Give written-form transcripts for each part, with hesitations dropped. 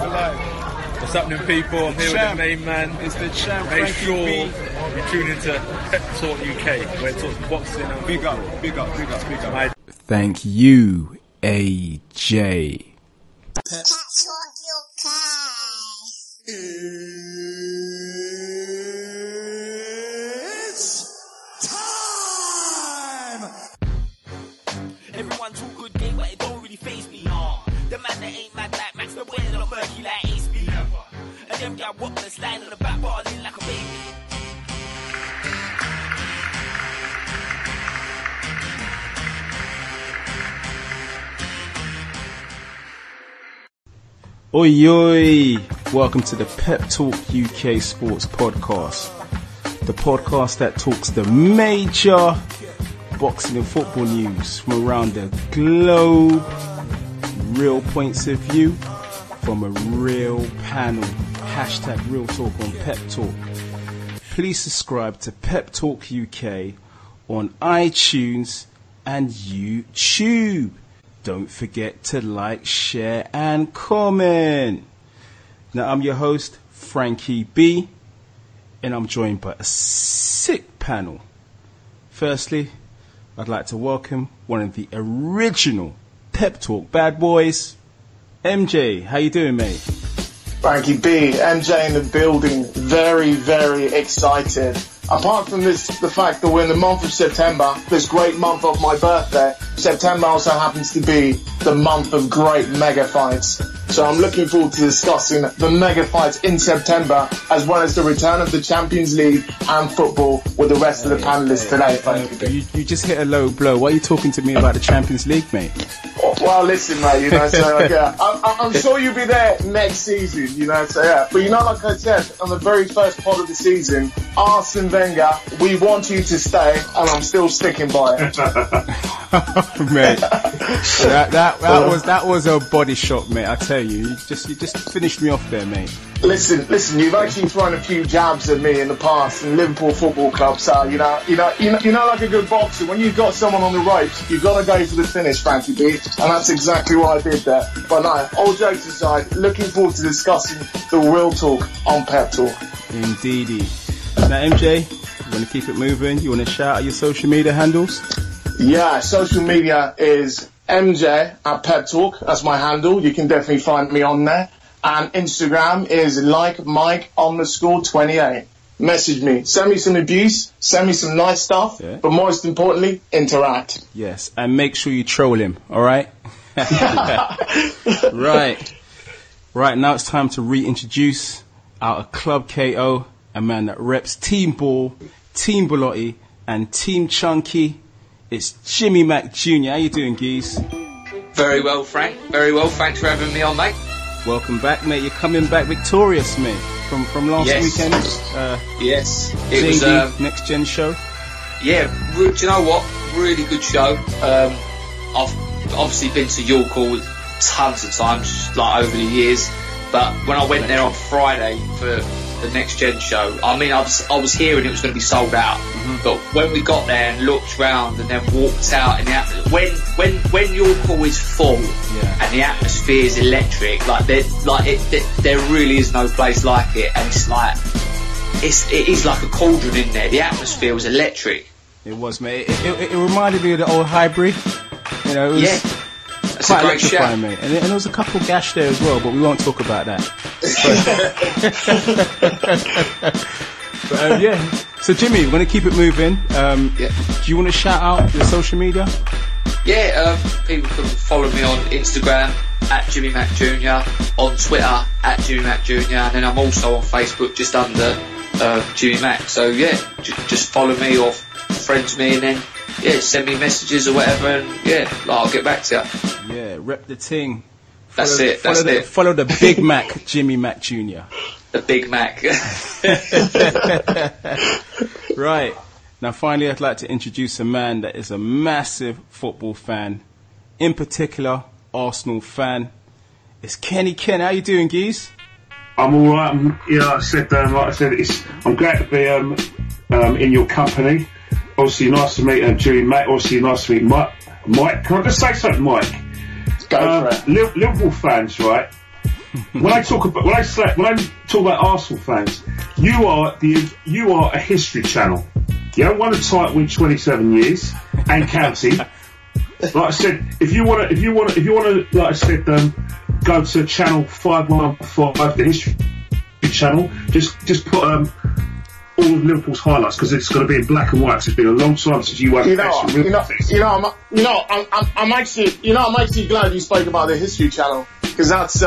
What's happening, people? I'm here with the main man. It's the champ. Make sure you tune into Pep Talk UK, where it talks boxing and big up. Thank you, AJ. Pep Talk UK. It's time! Everyone talk good game, but it don't really faze me. The man that ain't mad like Max, the boy that not murky like Ace B. And them guy walk the slide on the back bar, lean like a baby. Oi, oi! Welcome to the Pep Talk UK Sports Podcast. The podcast that talks the major boxing and football news from around the globe. Real points of view from a real panel. Hashtag Real Talk on Pep Talk. Please subscribe to Pep Talk UK on iTunes and YouTube. Don't forget to like, share and comment. Now I'm your host, Frankie B, and I'm joined by a sick panel. Firstly, I'd like to welcome one of the original Pep Talk bad boys, MJ. How you doing, mate? Frankie B, MJ in the building. Very, very excited. Apart from the fact that we're in the month of September, this great month of my birthday, September also happens to be the month of great mega fights. So I'm looking forward to discussing the mega fights in September, as well as the return of the Champions League and football with the rest of the panelists today. You just hit a low blow. Why are you talking to me about the Champions League, mate? Well, listen, mate, so yeah, I'm sure you'll be there next season, so yeah. But like I said, on the very first part of the season, Arsene Wenger, we want you to stay, and I'm still sticking by it. Mate, that was a body shot, mate. I tell you, you just finished me off there, mate. Listen, you've actually thrown a few jabs at me in the past in Liverpool Football Club, so you know, like a good boxer, when you've got someone on the ropes, you've got to go for the finish, Frankie B, and that's exactly what I did there. But no, all jokes aside, looking forward to discussing the real talk on Pep Talk. Indeedy. Now, MJ, you want to keep it moving? You want to shout out your social media handles? Yeah, social media is MJ at Pep Talk. That's my handle. You can definitely find me on there. And Instagram is @Mike_28. Message me. Send me some abuse. Send me some nice stuff. Yeah. But most importantly, interact. Yes. And make sure you troll him. All right? Right. Now it's time to reintroduce our Club KO, a man that reps Team Ball, Team Bellotti, and Team Chunky. It's Jimmy Mac Jr. How you doing, Geese? Very well, Frank. Very well. Thanks for having me on, mate. Welcome back, mate. You're coming back victorious, mate, from last weekend. Yes. It was Next Gen show. Yeah. Do you know what? Really good show. I've obviously been to York all tons of times, like over the years. But when I went there on Friday for the Next Gen show, I mean, I was hearing it was going to be sold out. Mm-hmm. But when we got there and looked round and then walked out, and when your call is full and the atmosphere is electric, there really is no place like it, and it's like it is like a cauldron in there. The atmosphere was electric. It was, mate. It reminded me of the old Highbury. It was That's quite a great show, mate. And there was a couple gash there as well, but we won't talk about that. So Jimmy, we're going to keep it moving. Do you want to shout out your social media? People can follow me on Instagram @Jimmy Mac Jr, on Twitter @Jimmy Mac Jr, and then I'm also on Facebook just under Jimmy Mac. So just follow me or friend me, and then send me messages or whatever, and I'll get back to you. Yeah, rep the ting. That's it. Follow the Big Mac, Jimmy Mac Jr. The Big Mac. Right. Now, finally, I'd like to introduce a man that is a massive football fan. In particular, Arsenal fan. It's Kenny Ken. How you doing, Geese? I'm all right. Like I said, I'm glad to be in your company. Obviously, nice to meet Jimmy Mac. Obviously, nice to meet Mike. Can I just say something, Mike? Go for it. Liverpool fans, right? when I talk about Arsenal fans, you are a history channel. You haven't won a title in 27 years and counting. Like I said, if you want to, like I said, go to channel 515, the history channel. Just put all of Liverpool's highlights because it's going to be in black and white. 'Cause it's been a long time since you were. I'm actually glad you spoke about the history channel because that's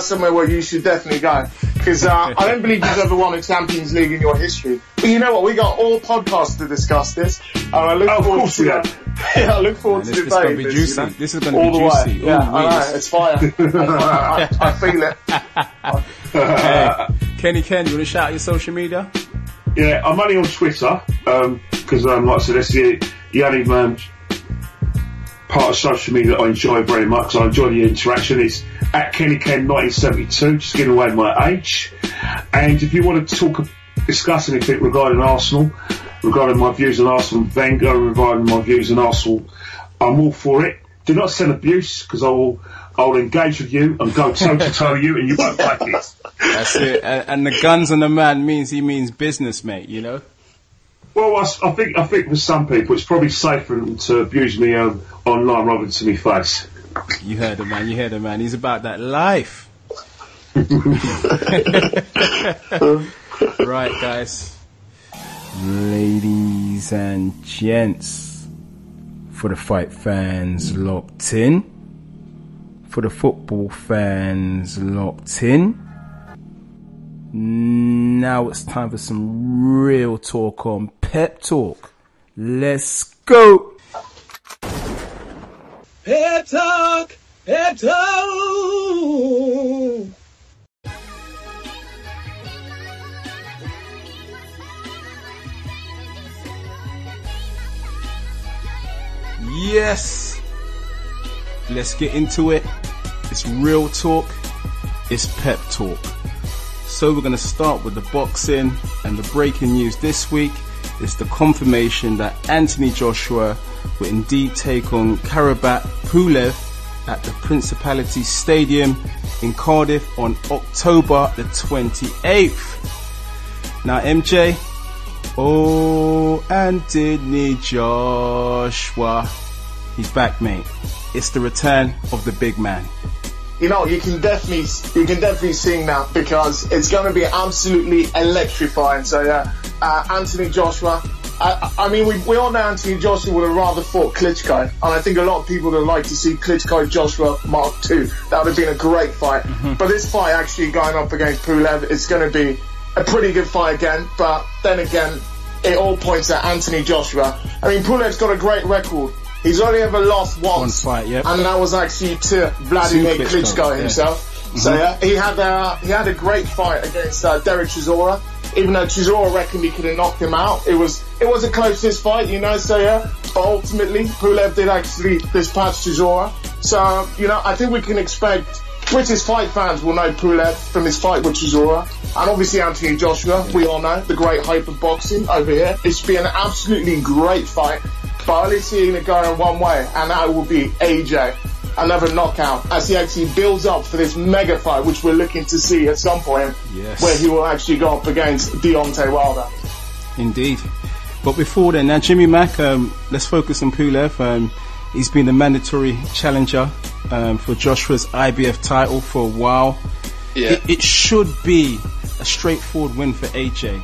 somewhere where you should definitely go. Because I don't believe you've ever won a Champions League in your history. But you know what? We got all podcasts to discuss this. And I look forward to that. Yeah, I look forward to debating this. You know? This is going to be juicy. Yeah, I know. It's fire. I feel it. Hey, Kenny Ken, you want to shout out your social media? Yeah, I'm only on Twitter because, like I said, that's the only part of social media that I enjoy very much. I enjoy the interaction. It's at KennyKen1972, just giving away my age. And if you want to discuss anything regarding Arsenal, regarding my views on Arsenal, Wenger, regarding my views on Arsenal, I'm all for it. Do not send abuse because I'll engage with you and go toe to toe with you, and you won't like it. That's it. And the guns on the man means business, mate. You know. Well, I think for some people it's probably safer to abuse me online rather than to me face. You heard the man. He's about that life. Right, guys. Ladies and gents, for the fight fans locked in, for the football fans locked in, now it's time for some real talk on Pep Talk. Let's go! Pep Talk! Pep Talk! Yes! Let's get into it. It's real talk. It's Pep Talk. So we're going to start with the boxing, and the breaking news this week is the confirmation that Anthony Joshua will indeed take on Karabat Pulev at the Principality Stadium in Cardiff on October the 28th. Now MJ, Anthony Joshua, he's back, mate. It's the return of the big man. You know, you can definitely sing that because it's going to be absolutely electrifying. So Anthony Joshua, I mean, we all know Anthony Joshua would have rather fought Klitschko, and I think a lot of people would like to see Klitschko Joshua Mark II. That would have been a great fight. Mm-hmm. But this fight actually going up against Pulev, it's going to be a pretty good fight again. But then again, it all points at Anthony Joshua. I mean, Pulev's got a great record. He's only ever lost once, one fight, yep. And that was actually to Vladimir Klitschko himself. Mm-hmm. So he had a great fight against Derek Chisora. Even though Chisora reckoned he could have knocked him out, it was a closest fight, you know. So but ultimately Pulev did actually dispatch Chisora. So I think we can expect British fight fans will know Pulev from his fight with Chisora, and obviously Anthony Joshua. We all know the great hype of boxing over here. It should be an absolutely great fight. But I only see it going one way, and that will be AJ. Another knockout as he actually builds up for this mega fight, which we're looking to see at some point, where he will actually go up against Deontay Wilder. Indeed. But before then, now Jimmy Mack, let's focus on Pulev. He's been the mandatory challenger for Joshua's IBF title for a while. Yeah. It should be a straightforward win for AJ.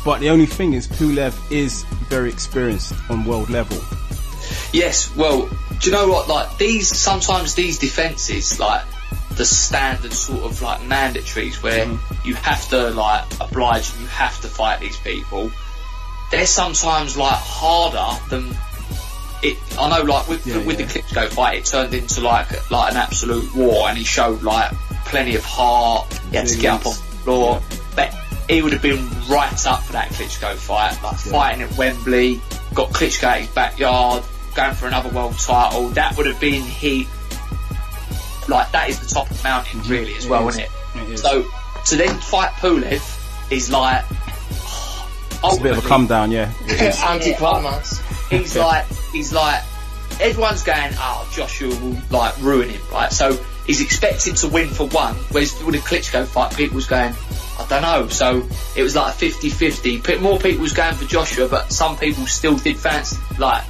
But the only thing is Pulev is very experienced on world level. Yes, well, do you know what, like sometimes these defences, like the standard sort of like mandatories where you have to like oblige and you have to fight these people, they're sometimes like harder than it. I know, like with the Klitschko fight, it turned into like an absolute war, and he showed like plenty of heart. He had to get up on the floor, but he would have been right up for that Klitschko fight, like fighting at Wembley, got Klitschko at his backyard, going for another world title. That would have been that is the top of the mountain really as well, isn't it? So to then fight Pulev is like it's a bit of a come down, anti-climax. He's like everyone's going, oh, Joshua will like ruin him, right? So he's expected to win for one, whereas with the Klitschko fight, people was going, I don't know. So it was like a 50-50. More people was going for Joshua, but some people still did fancy like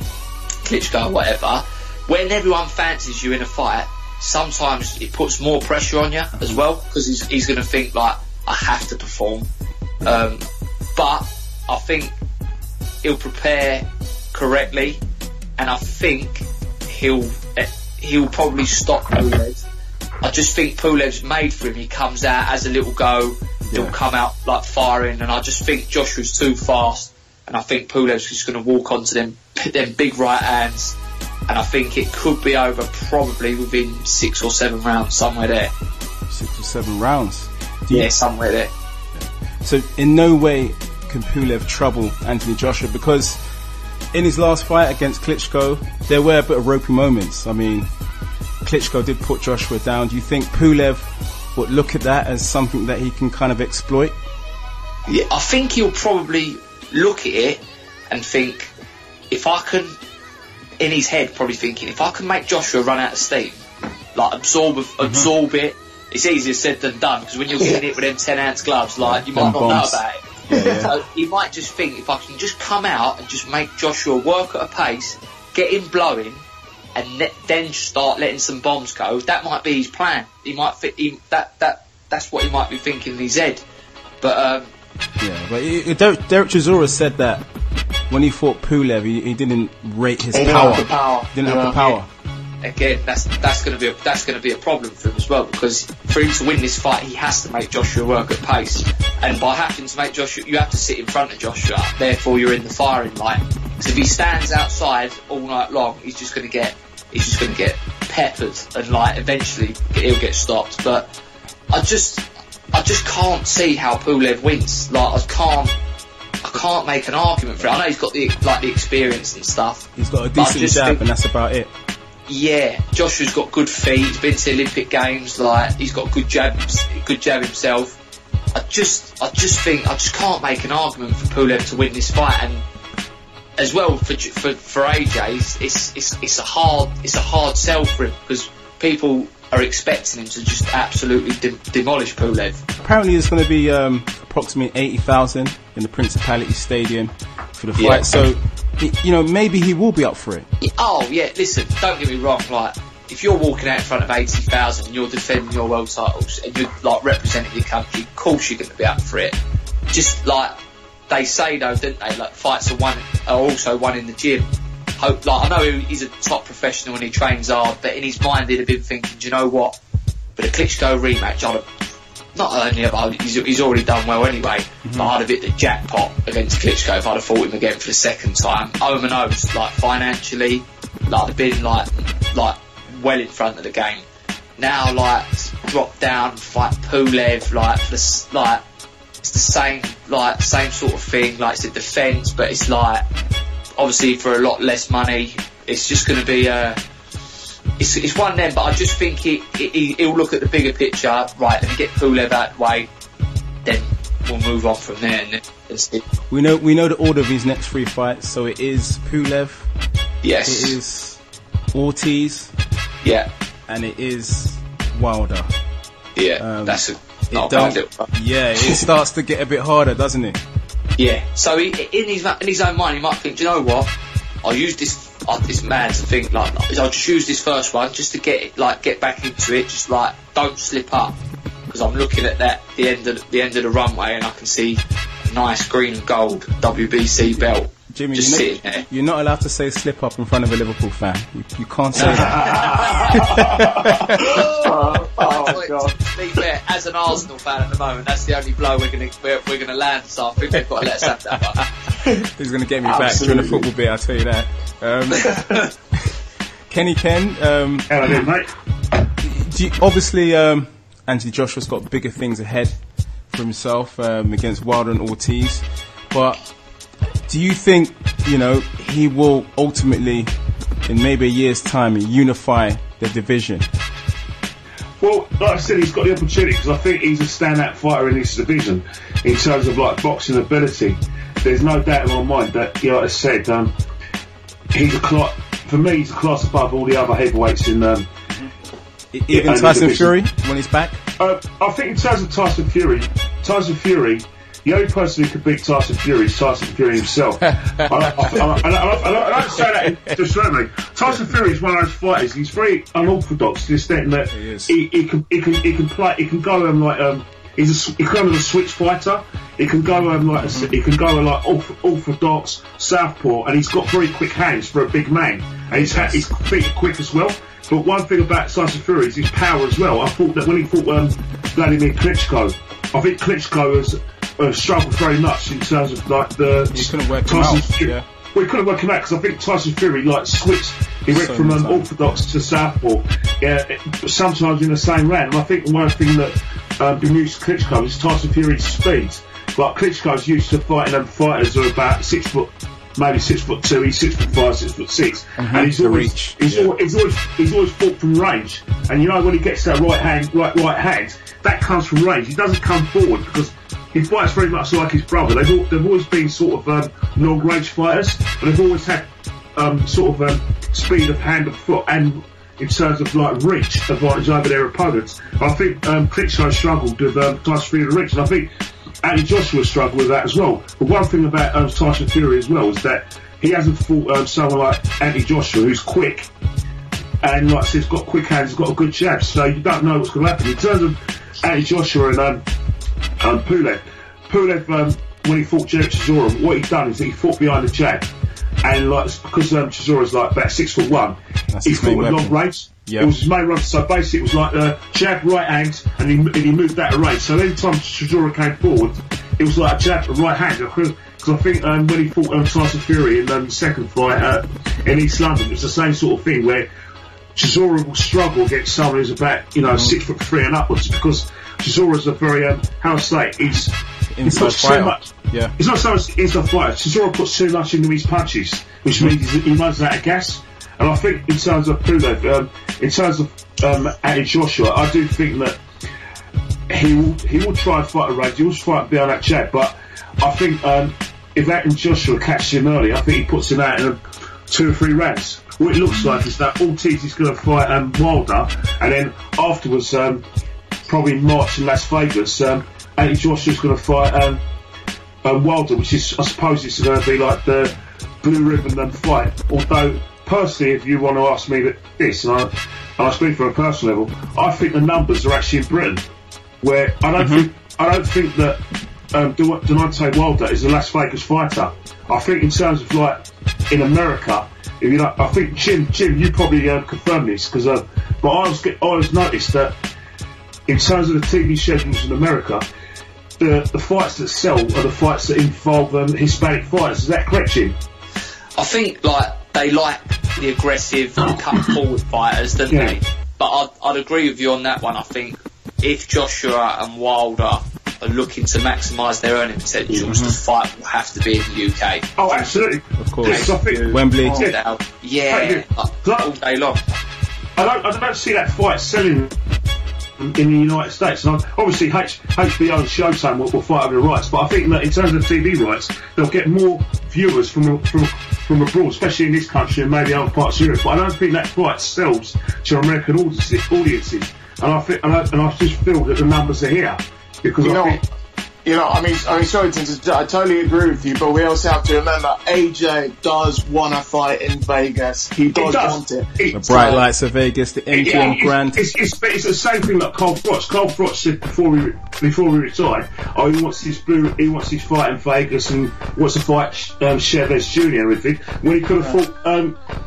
Klitschko or whatever. When everyone fancies you in a fight, sometimes it puts more pressure on you as well, because he's going to think like, I have to perform. But I think he'll prepare correctly, and I think he'll probably stop Pulev. I just think Pulev's made for him. He comes out as a little go, he'll come out like firing, and I just think Joshua's too fast, and I think Pulev's just going to walk onto them big right hands, and I think it could be over probably within 6 or 7 rounds, somewhere there. 6 or 7 rounds? Yeah, somewhere there. So in no way can Pulev trouble Anthony Joshua, because in his last fight against Klitschko, there were a bit of ropey moments. I mean, Klitschko did put Joshua down. Do you think Pulev would look at that as something that he can kind of exploit? Yeah, I think he'll probably look at it and think, if I can, in his head probably thinking, if I can make Joshua run out of steam, like absorb it, it's easier said than done, because when you're getting it with them 10-ounce gloves, like, you might not know about it. Yeah. So he might just think, if I can just come out and just make Joshua work at a pace, get him blowing, and then start letting some bombs go, that might be his plan. He might that's what he might be thinking in his head. But Derek Chisora said that when he fought Pulev, he didn't rate his power. Didn't have the power. Again, that's going to be a problem for him as well, because for him to win this fight, he has to make Joshua work at pace, and by having to make Joshua, you have to sit in front of Joshua. Therefore, you're in the firing line. Because if he stands outside all night long, he's just going to get peppered, and like eventually he'll get stopped. But I just can't see how Pulev wins. Like I can't make an argument for it. I know he's got the experience and stuff. He's got a decent jab, and that's about it. Yeah, Joshua's got good feet. He's been to the Olympic Games. Like, he's got good jab himself. I just can't make an argument for Pulev to win this fight. And as well for AJ, it's a hard sell for him, because people are expecting him to just absolutely demolish Pulev. Apparently, there's going to be approximately 80,000 in the Principality Stadium for the fight. Yeah. So, maybe he will be up for it. Oh yeah, listen, don't get me wrong. Like, if you're walking out in front of 80,000 and you're defending your world titles and you're like representing your country, of course you're going to be up for it. Just like they say though, don't they? Like, fights are also won in the gym. Like, I know he's a top professional and he trains hard, but in his mind he'd have been thinking, do you know what? But a Klitschko rematch, he's already done well anyway. But I'd have hit the jackpot against Klitschko if I'd have fought him again for the second time. Omen knows, like, financially, like, they've been like well in front of the game. Now, like, drop down, fight Pulev, it's the same sort of thing. Like, it's a defence, but it's like, obviously for a lot less money. It's just going to be it's one of them, but I just think he'll look at the bigger picture. Right, let me get Pulev out of the way, then we'll move on from there. And see. We know the order of his next 3 fights. So it is Pulev. Yes. It is Ortiz. Yeah. And it is Wilder. Yeah. It starts to get a bit harder, doesn't it? Yeah. So in his own mind, he might think, do you know what? I'll use this. It's mad to think like I'll just use this first one just to get back into it. Just like, don't slip up, because I'm looking at the end of the runway and I can see a nice green and gold WBC belt. Jimmy, just sitting there. You're not allowed to say slip up in front of a Liverpool fan. You can't say that. God. To be fair, as an Arsenal fan at the moment, that's the only blow we're gonna land. So I think we've got to let us have that one. He's going to get me back during the football bit, I'll tell you that. Kenny Ken, hello, mate. Obviously, Anthony Joshua's got bigger things ahead for himself against Wilder and Ortiz, but do you think, he will ultimately, in maybe a year's time, unify the division? Well, like I said, he's got the opportunity, because I think he's a standout fighter in this division in terms of like boxing ability. There's no doubt in my mind that, like I said, he's a class above all the other heavyweights in Even Tyson Fury when he's back. I think in terms of Tyson Fury, the only person who could beat Tyson Fury is Tyson Fury himself. I don't say that discreetly. Tyson Fury is one of those fighters. He's very unorthodox to the extent that he can play. He can go he's kind of a switch fighter. He can go orthodox southpaw, and he's got very quick hands for a big man, and his feet are quick as well. But one thing about Tyson Fury is his power as well. I thought that when he fought Vladimir Klitschko, I think Klitschko has struggled very much in terms of like the. He couldn't work him out. Yeah. Well, he couldn't work him out because I think Tyson Fury like switched. He went from orthodox to southpaw, sometimes in the same round. And I think one thing that bemused Klitschko is Tyson Fury's speed. Like Klitschko's used to fighting fighters who are about 6 foot. Maybe 6'2", he's 6'5", 6'6", and he's always fought from range. And you know when he gets that right hand, that comes from range. He doesn't come forward because he fights very much like his brother. They've always been sort of long-range fighters, but they've always had speed of hand and foot, and in terms of like reach advantage over their opponents. I think Klitschko struggled with Tyson Fury reach, and I think Anthony Joshua struggled with that as well. But one thing about Tyson Fury as well is that he hasn't fought someone like Anthony Joshua who's quick and like I said, he's got quick hands, he's got a good jab, so you don't know what's going to happen. In terms of Anthony Joshua and Pulev, when he fought Jerry Chisora, what he's done is that he fought behind the jab, and like because Chisora's like about 6'1", he fought with long range. Yep. It was his main run, so basically it was like jab, right hand, and he moved that range. So every time Chisora came forward, it was like a jab, right hand. Because I think when he fought Tyson Fury in the second fight in East London, it was the same sort of thing where Chisora will struggle against someone who's about 6'3" and upwards, because Chisora's a very how I say he's inside fighter. Much. Yeah, it's not so much inside fighter. Chisora puts too much into his punches, which means he runs out of gas. And I think in terms of Pulev, in terms of Anthony Joshua, I do think that he will try and fight a range. He will fight behind that jab, but I think if Anthony Joshua catches him early, I think he puts him out in 2 or 3 rounds. What it looks like is that Ortiz is going to fight Wilder, and then afterwards, probably in March in Las Vegas, Anthony Joshua's going to fight Wilder, which is, I suppose, it's going to be like the blue ribbon fight. Although, personally, if you want to ask me this, and I speak from a personal level, I think the numbers are actually in Britain, where I don't think that Deontay Wilder is a Las Vegas fighter. I think in terms of like in America, if you know, I think Jim, you probably confirm this because, but I always noticed that in terms of the TV schedules in America, the fights that sell are the fights that involve Hispanic fighters. Is that correct, Jim? I think they like the aggressive, come forward fighters, don't they? But I'd agree with you on that one. I think if Joshua and Wilder are looking to maximise their earning potentials, the fight will have to be in the UK. Oh, absolutely, of course. Yes, I think Wembley, all day long. I don't see that fight selling in the United States. And obviously, HBO and Showtime will fight over the rights, but I think that in terms of TV rights, they'll get more viewers from abroad, especially in this country and maybe other parts of Europe. But I don't think that fight sells to American audiences. And I just feel that the numbers are here because I mean, sorry to I totally agree with you, but we also have to remember AJ does want to fight in Vegas. He does want it. The bright lights of Vegas, the MGM Grand. It's the same thing like Cole Froch. Cole Froch said before we retired, he wants his fight in Vegas and wants to fight Sheeraz Jr. with him when he could have fought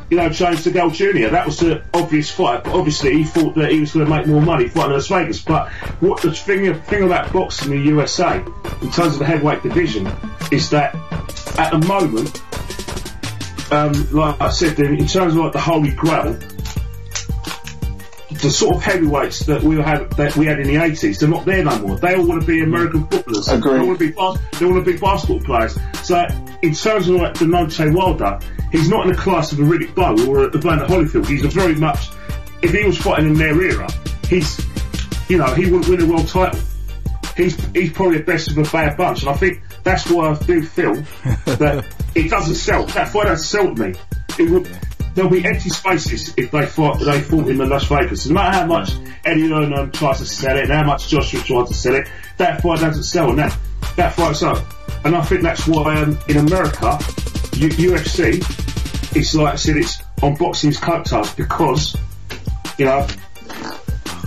James DeGale Jr. That was the obvious fight, but obviously he thought that he was going to make more money fighting in Las Vegas. But what the thing about boxing in the USA, in terms of the heavyweight division, is that at the moment, like I said, in terms of like the Holy Grail, the sort of heavyweights that we had in the 80s, they're not there no more. They all want to be American footballers. Agreed. They want to be basketball players. So in terms of like Deontay Wilder, he's not in the class of a Riddick Bowe or a Evander Holyfield. He's a very much, if he was fighting in their era, he wouldn't win a world title. He's probably the best of a bad bunch, and I think that's why I do feel that it doesn't sell. That fight doesn't sell to me. there'll be empty spaces if they fought in the Las Vegas. No matter how much Eddie Earn tries to sell it, and how much Joshua tries to sell it, that fight doesn't sell, and that fight's up. And I think that's why in America, UFC, it's like I said, it's on boxing's coattails because, you know,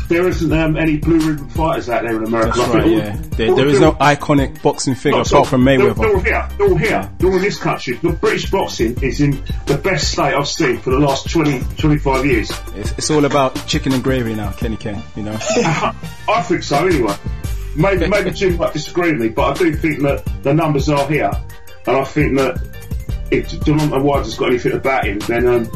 there isn't any blue ribbon fighters out there in America. That's right, yeah. There is no iconic boxing figure apart from Mayweather. They're all here. They're all in this country. The British boxing is in the best state I've seen for the last 25 years. It's all about chicken and gravy now, Kenny Ken, you know. I think so, anyway. Maybe Jim might disagree with me, but I do think that the numbers are here, and I think that if Deontay Wilder's got anything about him, then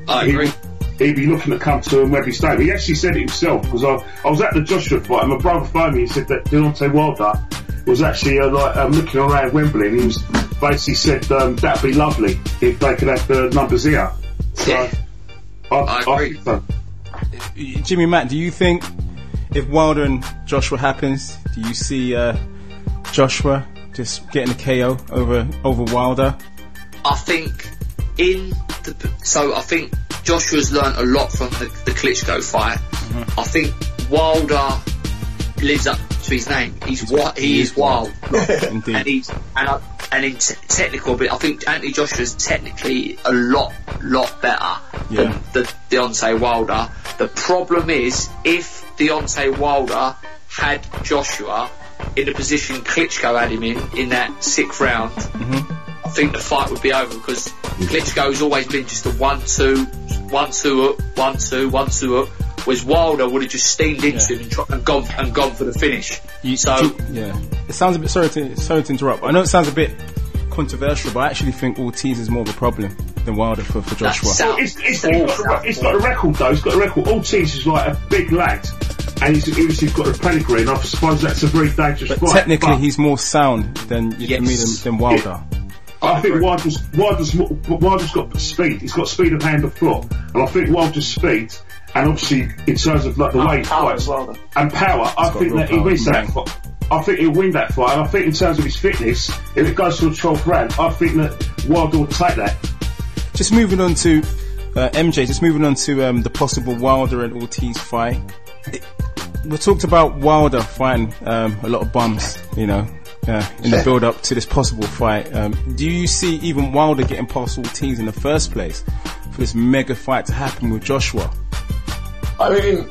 I agree. He'd be looking to come to Wembley Stadium. He actually said it himself, because I was at the Joshua fight and my brother phoned me and said that Deontay Wilder was actually looking around Wembley, and he was basically said that'd be lovely if they could have the numbers here. So I agree. So. Jimmy Matt, do you think if Wilder and Joshua happens, do you see Joshua just getting a KO over Wilder? I think I think Joshua's learnt a lot from the Klitschko fight. I think Wilder lives up to his name. He is wild, Indeed. and in technical, but I think Anthony Joshua's technically a lot better than Deontay Wilder. The problem is if Deontay Wilder had Joshua in the position Klitschko had him in that 6th round, I think the fight would be over, because Klitschko's always been just a 1-2 up, 1-2 up, whereas Wilder would have just steamed into him and gone for the finish. It sounds a bit, sorry to interrupt, I know it sounds a bit controversial, but I actually think Ortiz is more of a problem than Wilder for Joshua. It's got a record though. It's got a record. Ortiz is like a big lad, and he's got a pedigree, and I suppose that's a very dangerous fight. Technically, he's more sound than Wilder. I think Wilder's got speed. He's got speed of hand or foot, and I think Wilder's speed, and obviously in terms of like the way he fights and power, I think that he wins that fight. I think he'll win that fight, and I think in terms of his fitness, if it goes to a 12th round, I think that Wilder will take that. Just moving on to MJ, the possible Wilder and Ortiz fight. We talked about Wilder fighting a lot of bums, you know, in the build up to this possible fight. Do you see even Wilder getting past Ortiz in the first place for this mega fight to happen with Joshua? I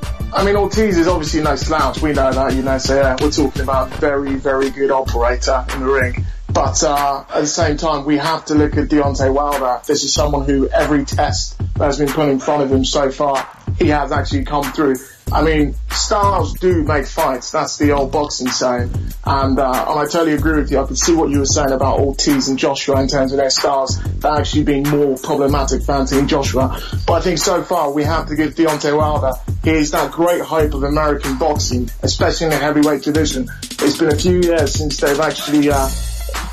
mean, Ortiz is obviously no slouch. We know that, you know. So yeah, we're talking about very, very good operator in the ring. But at the same time, we have to look at Deontay Wilder. This is someone who every test that has been put in front of him so far, he has actually come through. I mean, styles do make fights. That's the old boxing saying. And I totally agree with you. I could see what you were saying about Ortiz and Joshua in terms of their styles. That actually being more problematic for Anthony Joshua. But I think so far we have to give Deontay Wilder, he is that great hope of American boxing, especially in the heavyweight division. It's been a few years since they've actually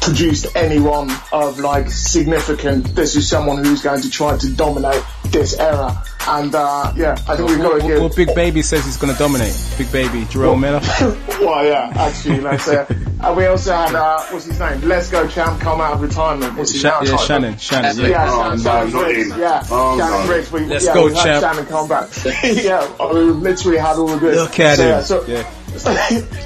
produced anyone of like significant. This is someone who's going to try to dominate this era. And I think we've got to give. Well, Big Baby says he's going to dominate. Big Baby, Jarrell Miller. Well, yeah, actually, let's say. And we also had what's his name? Let's Go Champ come out of retirement. What's his name? Shannon. Shannon Briggs. Shannon Briggs. Let's go, Champ. Shannon come back. We literally had all of this. Look at him.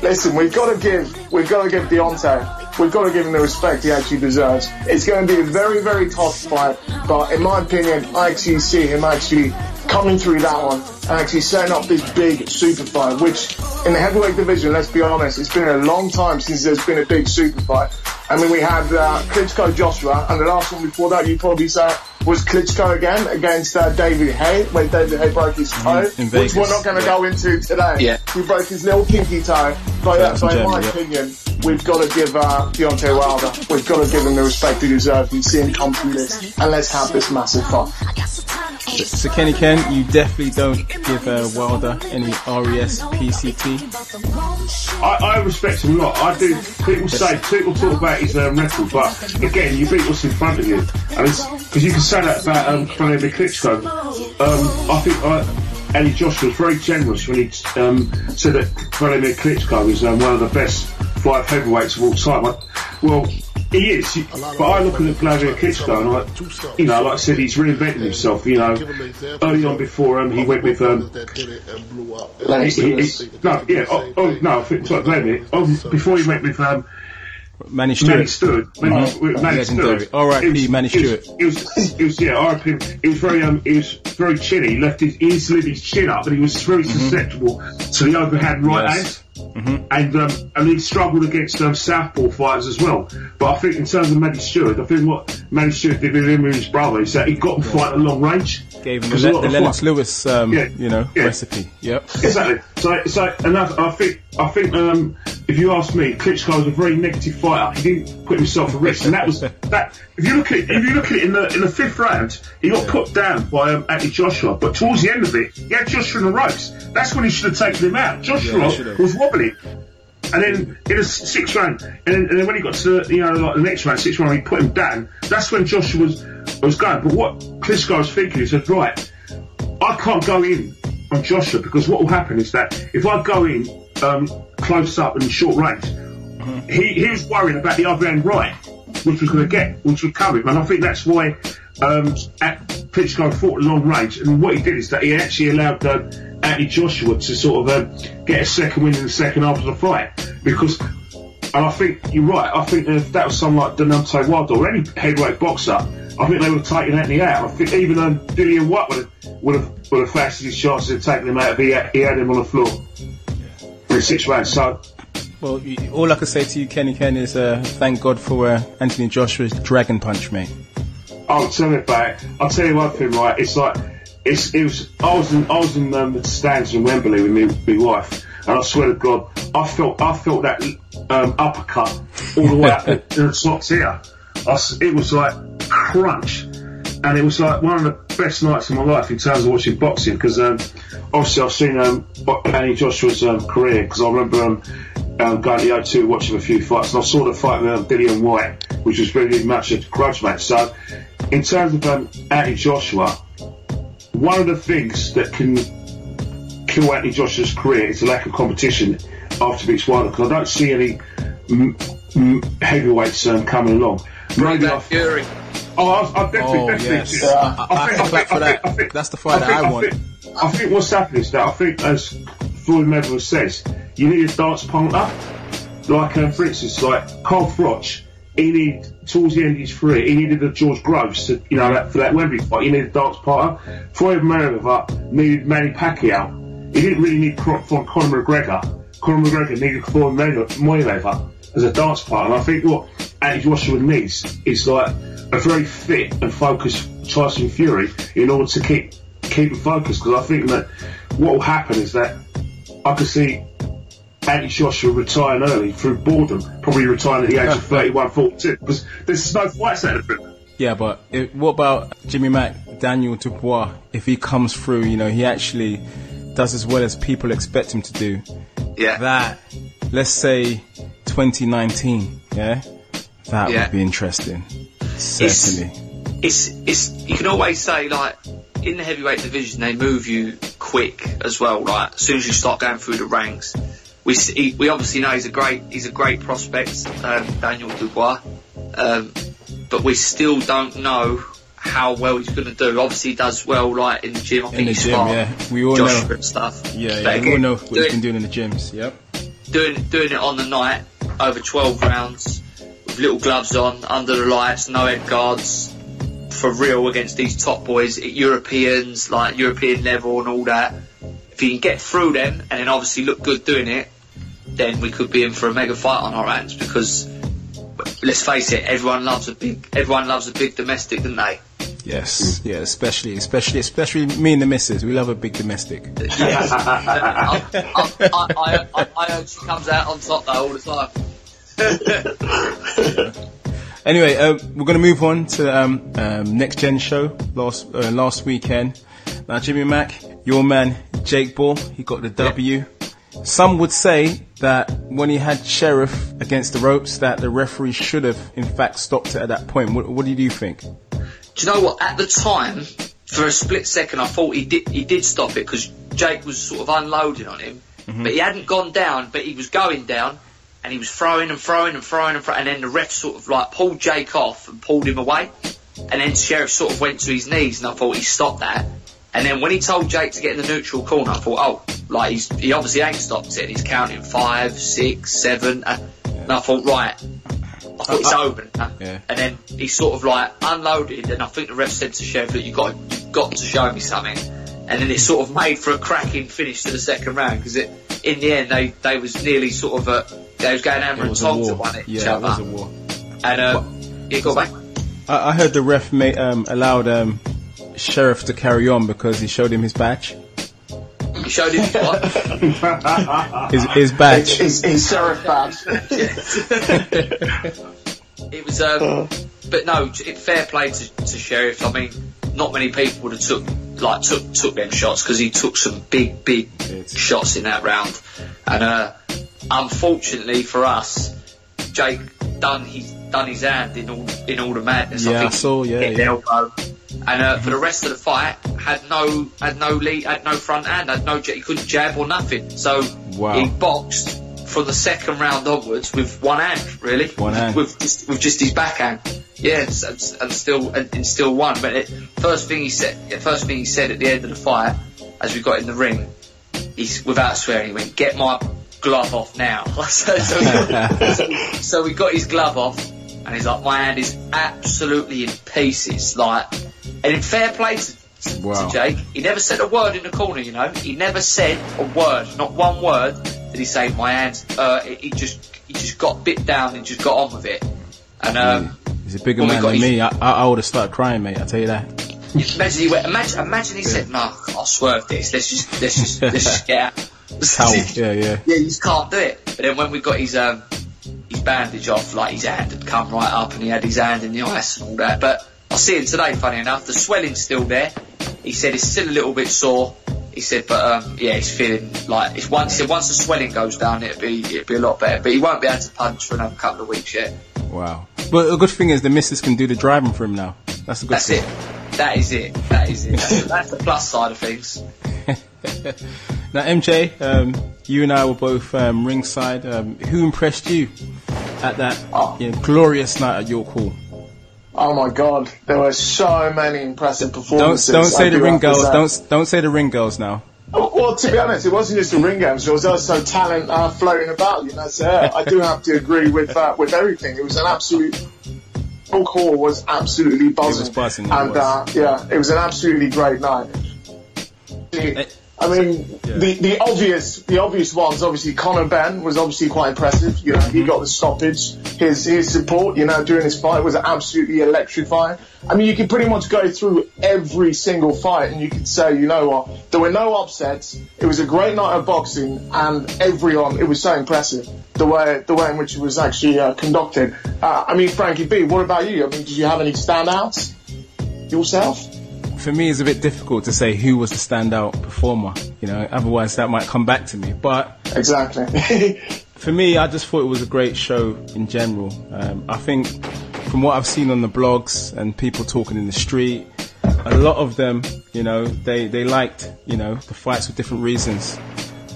Listen, we've got to give Deontay. We've got to give him the respect he actually deserves. It's going to be a very, very tough fight, but in my opinion, I actually see him actually coming through that one and actually setting up this big super fight, which in the heavyweight division, let's be honest, it's been a long time since there's been a big super fight. I mean, we had Klitschko Joshua, and the last one before that, you'd probably say, was Klitschko again against David Hay, when David Hay broke his toe, which we're not going to go into today. Yeah. He broke his little kinky toe. But in my opinion, we've got to give Deontay Wilder, we've got to give him the respect he deserves and see him come through this, and let's have this massive fight. So Kenny Ken, you definitely don't give Wilder any RES PCT? I respect him a lot. I do. People talk about his record, but again, you beat what's in front of you, and because you can say that about Vladimir Klitschko. I think Andy Joshua was very generous when he said that Vladimir Klitschko is one of the best 5 heavyweights of all time. He is, but I look at XAVIER Klitschko and like I said, he's reinvented himself. Early on before he went with before he went with Manny Stewart. R.I.P. Manny Stewart. It was R.I.P. He was very chinny. He left his chin up, but he was very susceptible to the overhand right hand. And he struggled against southpaw fighters as well. But I think in terms of Manny Stewart, I think what Manny Stewart did with him and his brother is that he got to fight at long range. Gave him the Lennox Lewis, recipe. Yep. Exactly. So, and I think if you ask me, Klitschko was a very negative fighter. He didn't put himself at risk, and that was that. If you look at it in the fifth round, he got put down by Anthony Joshua. But towards the end of it, he had Joshua in the ropes. That's when he should have taken him out. Joshua was wobbling. And then in the sixth round, and then when he got to the next round, sixth round, he put him down. That's when Joshua was going. But what Klitschko was thinking, he said, right, I can't go in on Joshua because what will happen is that if I go in close up and short range, he was worrying about the other end right, which was going to which would cover him. And I think that's why Klitschko fought long range. And what he did is that he actually allowed Anthony Joshua to sort of get a second win in the second half of the fight. Because, and I think you're right, I think if that was someone like DEONTAY Wilder or any heavyweight boxer, I think they would have taken Anthony out. I think even Dillian White would have fancied his chances of taking him out if he had him on the floor in 6 rounds. So, well, all I can say to you, Kenny Ken, is thank God for Anthony Joshua's dragon punch, mate. I'll tell you about it. I'll tell you one thing, right? It's like I was in the stands in Wembley with my wife, and I swear to God, I felt that uppercut all the way up in the slots here. It was like crunch, and it was like one of the best nights of my life in terms of watching boxing, because obviously I've seen Anthony Joshua's career, because I remember going to the O2 watching a few fights, and I saw the fight with Dillian White, which was very much a grudge match. So in terms of Anthony Joshua, one of the things that can kill Anthony Joshua's career is the lack of competition after beats Wilder, because I don't see any heavyweights coming along. Maybe Fury. I definitely. Yes. I clap for that. That's the fight that I want. I think what's happening is that I think, as Floyd Mayweather says, you need a dance partner. Like, for instance, like Carl Froch, he needed, towards the end of his career, he needed a George Groves to, for that Wembley fight. He needed a dance partner. Floyd Mayweather needed Manny Pacquiao. He didn't really need Conor McGregor. Conor McGregor needed Floyd Mayweather as a dance partner. And I think what Anthony Joshua needs is like a very fit and focused Tyson Fury in order to keep him focused. Because I think that what will happen is that I could see Anthony Joshua retiring early through boredom, probably retiring at the age of 31, 42, because there's no fights out of it. Yeah, but what about Jimmy Mack, Daniel Dubois? If he comes through, he actually does as well as people expect him to do. Yeah. That, let's say 2019, yeah? That would be interesting. Certainly. It's you can always say, like, in the heavyweight division, they move you quick as well, right? As soon as you start going through the ranks. We obviously know he's a great prospect, Daniel Dubois, but we still don't know how well he's going to do. Obviously, he does well, like in the gym. I think he's smart. We all Joshua know and stuff. Yeah, we all know what he's been doing in the gyms. Yep. Doing it on the night over 12 rounds with little gloves on, under the lights, no head guards, for real against these top boys, Europeans, like European level and all that. If he can get through them and then obviously look good doing it, then we could be in for a mega fight on our hands, because let's face it, everyone loves a big domestic, don't they? Yes, yeah, especially me and the missus. We love a big domestic. Yes. I heard she comes out on top though all the time. Anyway, we're going to move on to Next Gen show last weekend. Now, Jimmy Mack, your man Jake Ball, he got the W. Some would say that when he had Sheriff against the ropes, that the referee should have, in fact, stopped it at that point. What do you think? Do you know what? At the time, for a split second, I thought he did stop it, because Jake was sort of unloading on him, but he hadn't gone down, but he was going down, and he was throwing, and then the ref sort of like pulled Jake off and pulled him away, and then Sheriff sort of went to his knees, and I thought he stopped that. And then when he told Jake to get in the neutral corner, I thought, oh, like he obviously ain't stopped it. He's counting 5, 6, 7, and I thought, right, I thought it's over. And then he sort of like unloaded, and I think the ref said to Sheriff, look, you've got to show me something. And then it sort of made for a cracking finish to the second round, because in the end they was nearly sort of they was going hammer and tongs at one each other. It was a war. And go back. I heard the ref allowed Sheriff to carry on because he showed him his badge. He showed him what? his badge. His Sheriff badge. It was, but no, fair play to Sheriff. I mean, not many people would have took them shots, because he took some big shots in that round. And unfortunately for us, Jake done his hand in all the madness. Yeah, I think I saw. hit the elbow. And for the rest of the fight, had no lead, had no front hand, he couldn't jab or nothing. So he boxed from the second round onwards with one hand, really. One hand. With just his backhand. Yeah, and still won. But first thing he said at the end of the fight, as we got in the ring, he's, without swearing, he went, "Get my glove off now." So we got his glove off, and he's like, "My hand is absolutely in pieces." Like, and in fair play to Jake, he never said a word in the corner. You know, he never said a word, not one word. Did he say my hands? He just got bit down and just got on with it. And he's a bigger man than me. I would have started crying, mate. I tell you that. Imagine he went. Imagine he said, "No, I'll swerve this. Let's just get out." Towel. Yeah. Yeah, you just can't do it. But then when we got his bandage off, like his hand had come right up, and he had his hand in the ice and all that. But I see him today. Funny enough, the swelling's still there. He said it's still a little bit sore. He said, but he's feeling like it's once the swelling goes down, it'll be a lot better. But he won't be able to punch for another couple of weeks yet. Wow. But the good thing is the missus can do the driving for him now. That's a good thing. That is it. That's the plus side of things. Now, MJ, you and I were both ringside. Who impressed you at that glorious night at York Hall? Oh my God, there were so many impressive performances. Don't say the ring girls. Don't say the ring girls now. Well, to be honest, it wasn't just the ring games. There was also talent floating about. You know, so I do have to agree with everything. It was an absolute. York Hall was absolutely buzzing. It was buzzing. And it was an absolutely great night. I mean, the obvious ones, obviously Conor Benn was obviously quite impressive. You know, he got the stoppage. His support, you know, during his fight was absolutely electrifying. I mean, you can pretty much go through every single fight and you could say, you know what, there were no upsets. It was a great night of boxing, and it was so impressive the way in which it was actually conducted. I mean, Frankie B, what about you? I mean, did you have any standouts yourself? For me, it's a bit difficult to say who was the standout performer, you know, otherwise that might come back to me. But exactly. For me, I just thought it was a great show in general. I think from what I've seen on the blogs and people talking in the street, a lot of them, you know, they liked, you know, the fights for different reasons.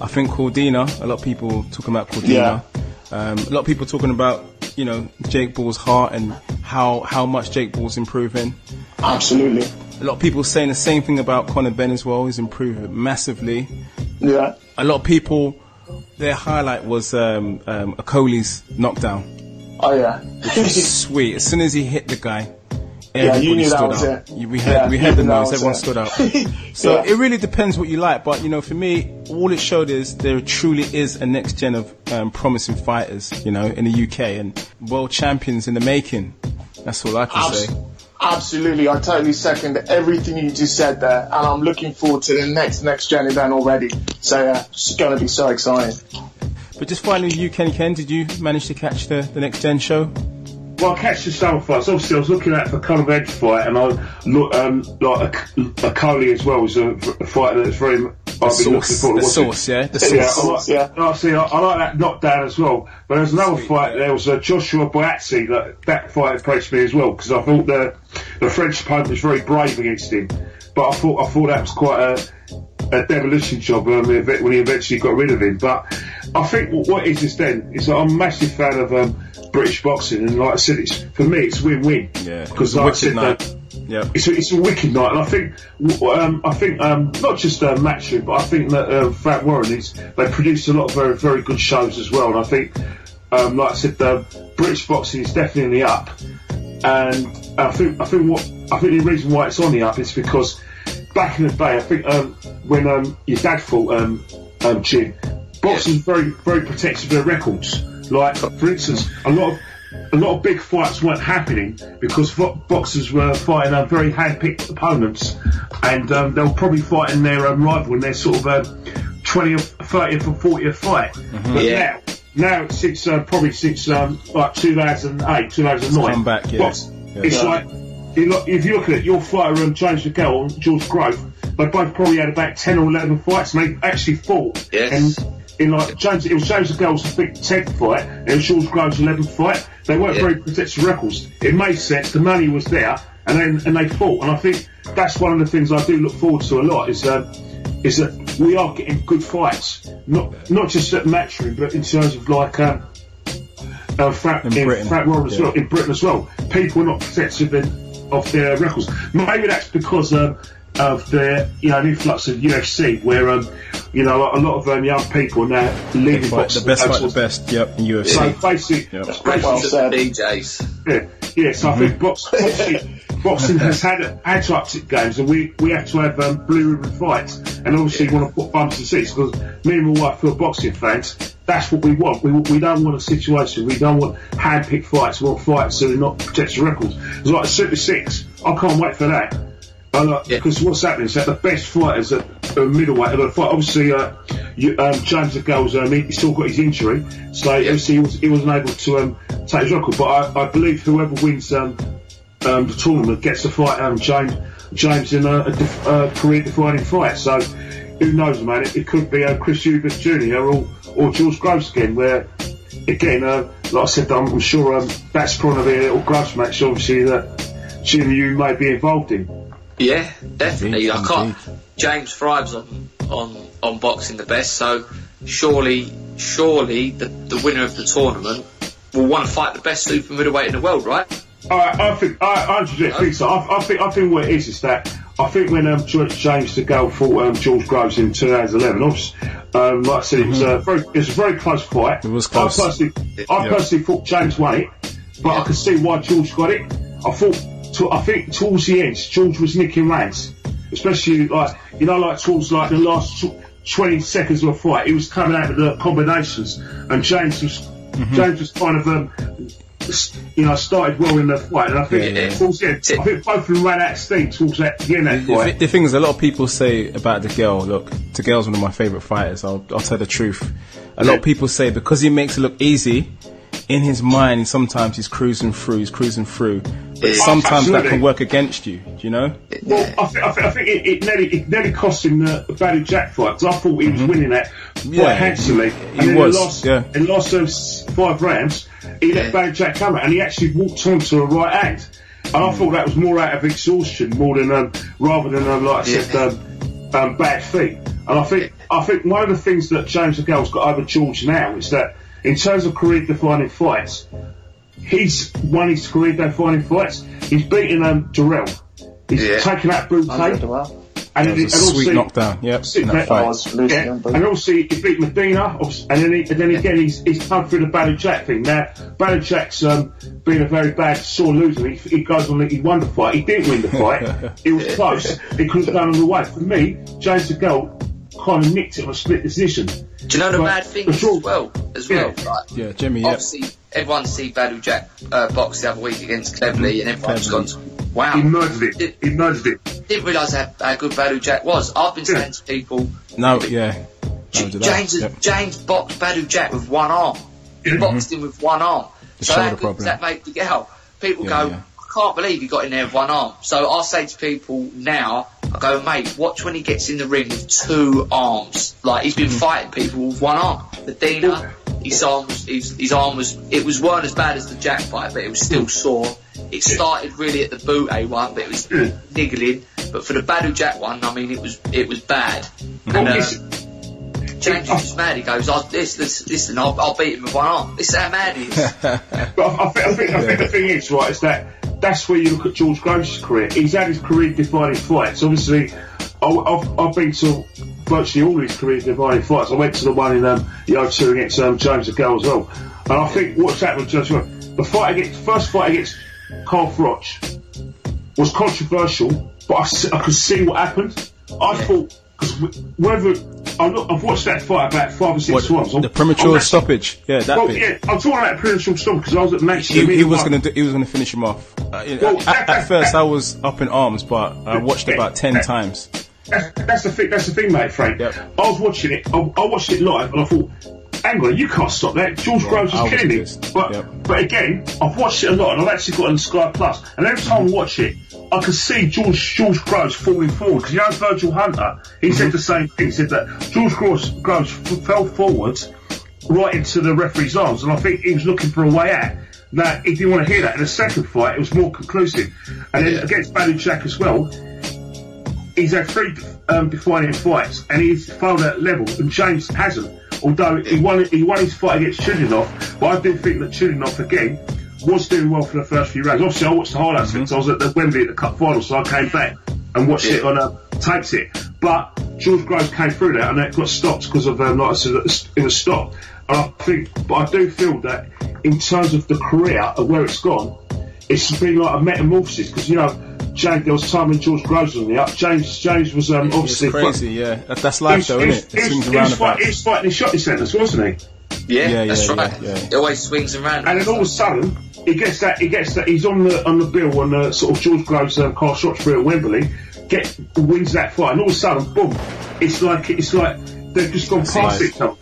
I think Cordina, a lot of people talking about Cordina. Yeah. A lot of people talking about, you know, Jake Paul's heart and how much Jake Paul's improving. Absolutely. A lot of people saying the same thing about Conor Benn as well. He's improving massively. Yeah. A lot of people, their highlight was Okole's knockdown. Oh yeah. Which was sweet. As soon as he hit the guy, everybody stood up. We heard the noise. Everyone stood up. So it really depends what you like. But you know, for me, all it showed is there truly is a next gen of promising fighters, you know, in the UK, and world champions in the making. That's all I can say. Absolutely, I totally second everything you just said there, and I'm looking forward to the next gen event already. So it's going to be so exciting. But just finally, you, Ken, did you manage to catch the next gen show? Well, I catch the summer fights. Obviously, I was looking at the Conor Benn fight, and I look Harley as well was a fight that's very. The sauce. I like that knockdown as well. But there's another fight. There was Joshua Boyatsi. That fight impressed me as well, because I thought the French opponent was very brave against him. But I thought that was quite a demolition job when he eventually got rid of him. But I think what it is then is that I'm a massive fan of British boxing, and like I said, for me it's win-win. Yeah, because like I said, it's a wicked night, and I think not just Matchroom, but I think that Fat Warren they produce a lot of very, very good shows as well, and I think like I said, British boxing is definitely in the up, and I think the reason why it's on the up is because back in the day, I think when your dad fought Jim, boxing was very, very protective of their records. Like for instance, a lot of big fights weren't happening because boxers were fighting very hand-picked opponents, and they were probably fighting their rival in their sort of 20th, 30th, or 40th fight. But now since like 2008, 2009, come back, it's like if you look at it, your fighter James McGill and George Grove, they both probably had about 10 or 11 fights, and they actually fought. Yes. And in like it was James McGill's, I think, 10th fight, and it was George Grove's 11th fight. They weren't very protective records. It made sense. The money was there, and they fought. And I think that's one of the things I do look forward to a lot is that we are getting good fights, not just at Matchroom, but in terms of like Fat Warren as well, in Britain as well. People are not protective of their records. Maybe that's because of the an influx of UFC, where a lot of young people are now leaving boxing. The best fight the best, in UFC. So basically, well said. DJs. So I think boxing has had to uptick games, and we have to have blue ribbon fights, and obviously want to put bumps in seats, because me and my wife who are boxing fans, that's what we want. We don't want a situation, we don't want hand-picked fights, we want fights that are not protected records. It's like Super 6, I can't wait for that. Because what's happening is that the best fighters at middleweight are going to fight. Obviously, James McGill's he's still got his injury, so obviously he wasn't able to take his record. But I believe whoever wins the tournament gets to fight James in a career-defining fight. So who knows, man? It could be Chris Hubert Jr. or George Groves again. Where again, like I said, I'm sure that's probably a little grudge match. Obviously, that Jim, you may be involved in. Yeah, definitely. James thrives on boxing the best, so surely the winner of the tournament will want to fight the best super middleweight in the world, right? I think so. I think what it is that I think when James DeGale fought George Groves in 2011, obviously, like I said, it was a very close fight. It was close. I personally thought James won it, but I could see why George got it. I think towards the end, George was nicking rounds, especially like towards like the last 20 seconds of a fight. He was coming out with the combinations, and James was kind of started well in the fight. And I think towards the end, I think both of them ran out of steam towards the end of that fight. The thing is, a lot of people say about DeGale. Look, DeGale's one of my favourite fighters. I'll tell the truth. A lot of people say because he makes it look easy, in his mind, sometimes he's cruising through. But sometimes that can work against you, do you know? Well, I think it nearly cost him the Badou Jack fight, because I thought he was winning that quite handsomely. In the last 5 rounds, he let Badou Jack come out, and he actually walked onto a right hand. And I thought that was more out of exhaustion, more than rather than like I said, bad feet. And I think one of the things that James DeGale's got over George now is that in terms of career-defining fights, he's won his career-defining fights. He's beaten Durrell. He's taken out Boutte. And it was a sweet knockdown. Yep. And also he beat Medina. And then again he's come through the Badou Jack thing. Now Badou Jack's been a very bad sore loser. He goes on. He won the fight. He didn't win the fight. It was close. He could have done all the way. For me, James DeGale kind of nicked it on a split decision. Do you know the mad thing as well? Right? Jimmy. Obviously, everyone see Badou Jack box the other week against Cleverly, and everyone's gone, wow. He murdered it. Didn't realise how good Badou Jack was. I've been saying to people, James boxed Badou Jack with one arm. He boxed him with one arm. So how good does that make DeGale? People go, I can't believe he got in there with one arm. So I say to people now, I go, mate, watch when he gets in the ring with 2 arms. Like, he's been fighting people with one arm. Medina, his arm was, it weren't as bad as the Jack fight, but it was still sore. It started really at the Boutte one, but it was niggling. But for the Badou Jack one, I mean, it was bad. And James was just mad. He goes, listen, I'll beat him with one arm. This is how mad he is. But I think the thing is, right, is that's where you look at George Groves' career. He's had his career-defining fights. Obviously, I've been to virtually all of his career-defining fights. I went to the one in the O2 against James Agal as well. And I think what's happened to the first fight against Carl Froch was controversial, but I could see what happened. I thought, because I've watched that fight about 5 or 6 times. The premature stoppage, yeah, that bit. Yeah, I'm talking about premature stoppage because I was at match. He was going to finish him off. At first, I was up in arms, but I watched it about 10 times. That's the thing, mate, Frank. Yep. I was watching it. I watched it live, and I thought, hang on, you can't stop that. George Groves was killing it. But again, I've watched it a lot, and I've actually got it on Sky Plus. And every time I watch it, I can see George Groves falling forward. Because you know Virgil Hunter, he said the same thing. He said that George Groves fell forwards right into the referee's arms, and I think he was looking for a way out. Now, he didn't want to hear that. In the second fight, it was more conclusive. And then against Badu Jack as well, he's had 3 defining fights, and he's failed at level, and James hasn't. Although he won his fight against Chulinov, but I do think that Chulinov again was doing well for the first few rounds. Obviously, I watched the highlights because I was at the Wembley at the Cup final, so I came back and watched it on tapes it. But George Groves came through that, and it got stopped because of like I said, it was stopped. And I do feel that in terms of the career of where it's gone, it's been like a metamorphosis because James, there was time when George Groves was on the up. James was obviously crazy. Yeah, that's life, though, isn't it? He was fighting in shopping centres, wasn't he? Yeah, that's right. Yeah. He always swings around. And then all of a sudden, he gets that. He's on the bill on the sort of George Groves Carl Shotchbury at Wembley. Wins that fight, and all of a sudden, boom! It's like they've just gone past each other.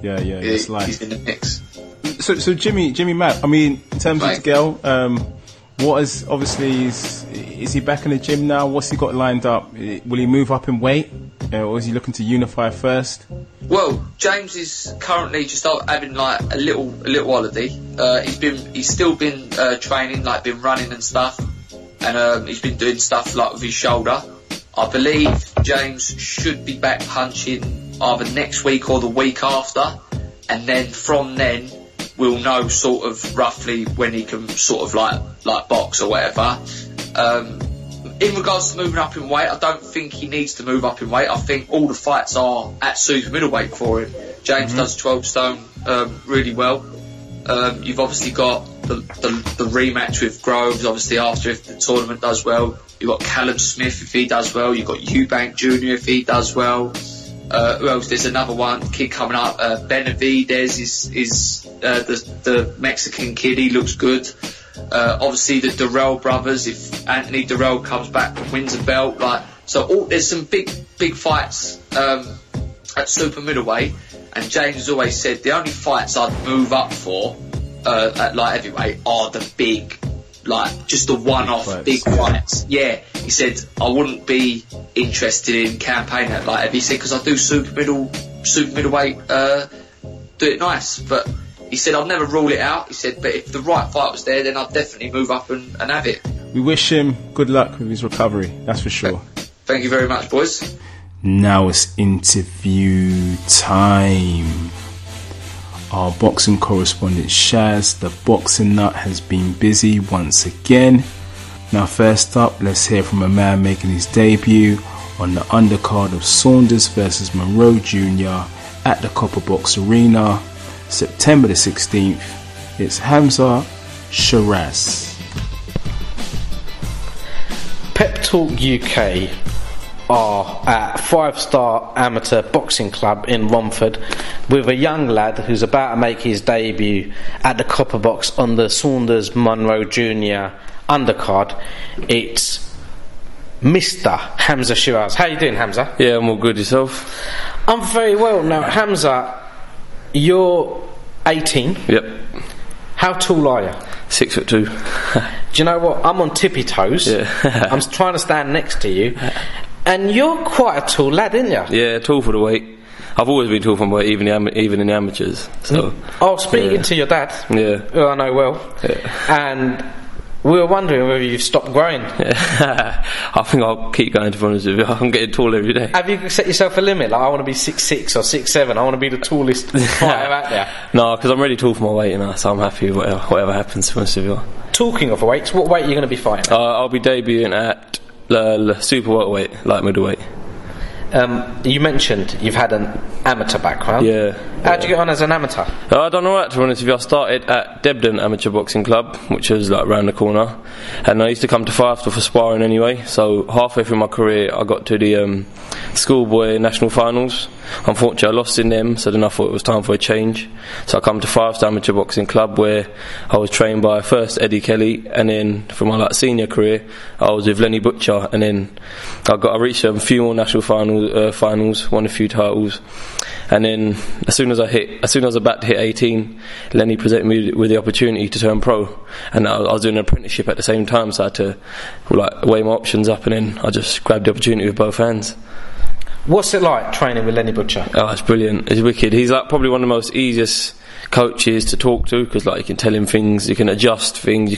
Yeah, it's life. He's in the mix. So Jimmy Matt, I mean, in terms of Miguel, what is obviously is he back in the gym now? What's he got lined up? Will he move up in weight, or is he looking to unify first? Well, James is currently just having like a little holiday. He's still been training, like been running and stuff, and he's been doing stuff like with his shoulder. I believe James should be back punching either next week or the week after, and then from then we'll know sort of roughly when he can sort of like box or whatever. In regards to moving up in weight, I don't think he needs to move up in weight. I think all the fights are at super middleweight for him. James does 12 stone really well. You've obviously got the rematch with Groves, obviously after if the tournament does well. You've got Callum Smith if he does well. You've got Eubank Jr. if he does well. Who else? There's another kid coming up. Benavidez is the Mexican kid. He looks good. Obviously the Durrell brothers. If Anthony Durrell comes back and wins a belt, there's some big fights at super middleweight. And James has always said the only fights I'd move up for at light heavyweight are the big, just the one-off big fights. Yeah, he said I wouldn't be interested in campaigning at light heavy. He said because I do super middleweight, do it nice. But he said I'd never rule it out. He said, but if the right fight was there, then I'd definitely move up and have it. We wish him good luck with his recovery. That's for sure. Thank you very much, boys. Now it's interview time. Our boxing correspondent Sheeraz, the boxing nut, has been busy once again. Now first up, let's hear from a man making his debut on the undercard of Saunders vs Monroe Jr. at the Copper Box Arena, September the 16th. It's Hamzah Sheeraz. Pep Talk UK are at 5-Star Amateur Boxing Club in Romford with a young lad who's about to make his debut at the Copper Box on the Saunders Monroe Jr. undercard. It's Mr. Hamzah Sheeraz. How you doing, Hamzah? Yeah, I'm all good. Yourself? I'm very well. Now, Hamzah, you're 18. Yep. How tall are you? 6'2". Do you know what? I'm on tippy toes. Yeah. I'm trying to stand next to you. And you're quite a tall lad, aren't you? Yeah, tall for the weight. I've always been tall for my weight, even in the amateurs. So. Oh, speaking to your dad, yeah, who I know well, and We were wondering whether you've stopped growing. I think I'll keep going, to be honest with you. I'm getting taller every day. Have you set yourself a limit? Like, I want to be 6'6" or 6'7". I want to be the tallest fighter out there. No, because I'm really tall for my weight, so I'm happy with whatever happens, to be honest with you. Talking of weights, what weight are you going to be fighting? I'll be debuting at super welterweight, light middleweight. You mentioned you've had an amateur background. Yeah. How'd you get on as an amateur? I done alright, to be honest with you. I started at Debden Amateur Boxing Club, which was like round the corner, and I used to come to Firefall for sparring anyway. So halfway through my career, I got to the schoolboy national finals. Unfortunately, I lost in them, so then I thought it was time for a change. So I come to Firefall Amateur Boxing Club, where I was trained by first Eddie Kelly, and then for my senior career, I was with Lenny Butcher, and then I reached a few more national finals, won a few titles. And then as soon as I was about to hit 18, Lenny presented me with the opportunity to turn pro, and I was doing an apprenticeship at the same time, so I had to weigh my options up, and then I just grabbed the opportunity with both hands. What's it like training with Lenny Butcher? Oh, it's brilliant. It's wicked. He's probably one of the most easiest coaches to talk to, because you can tell him things, you can adjust things,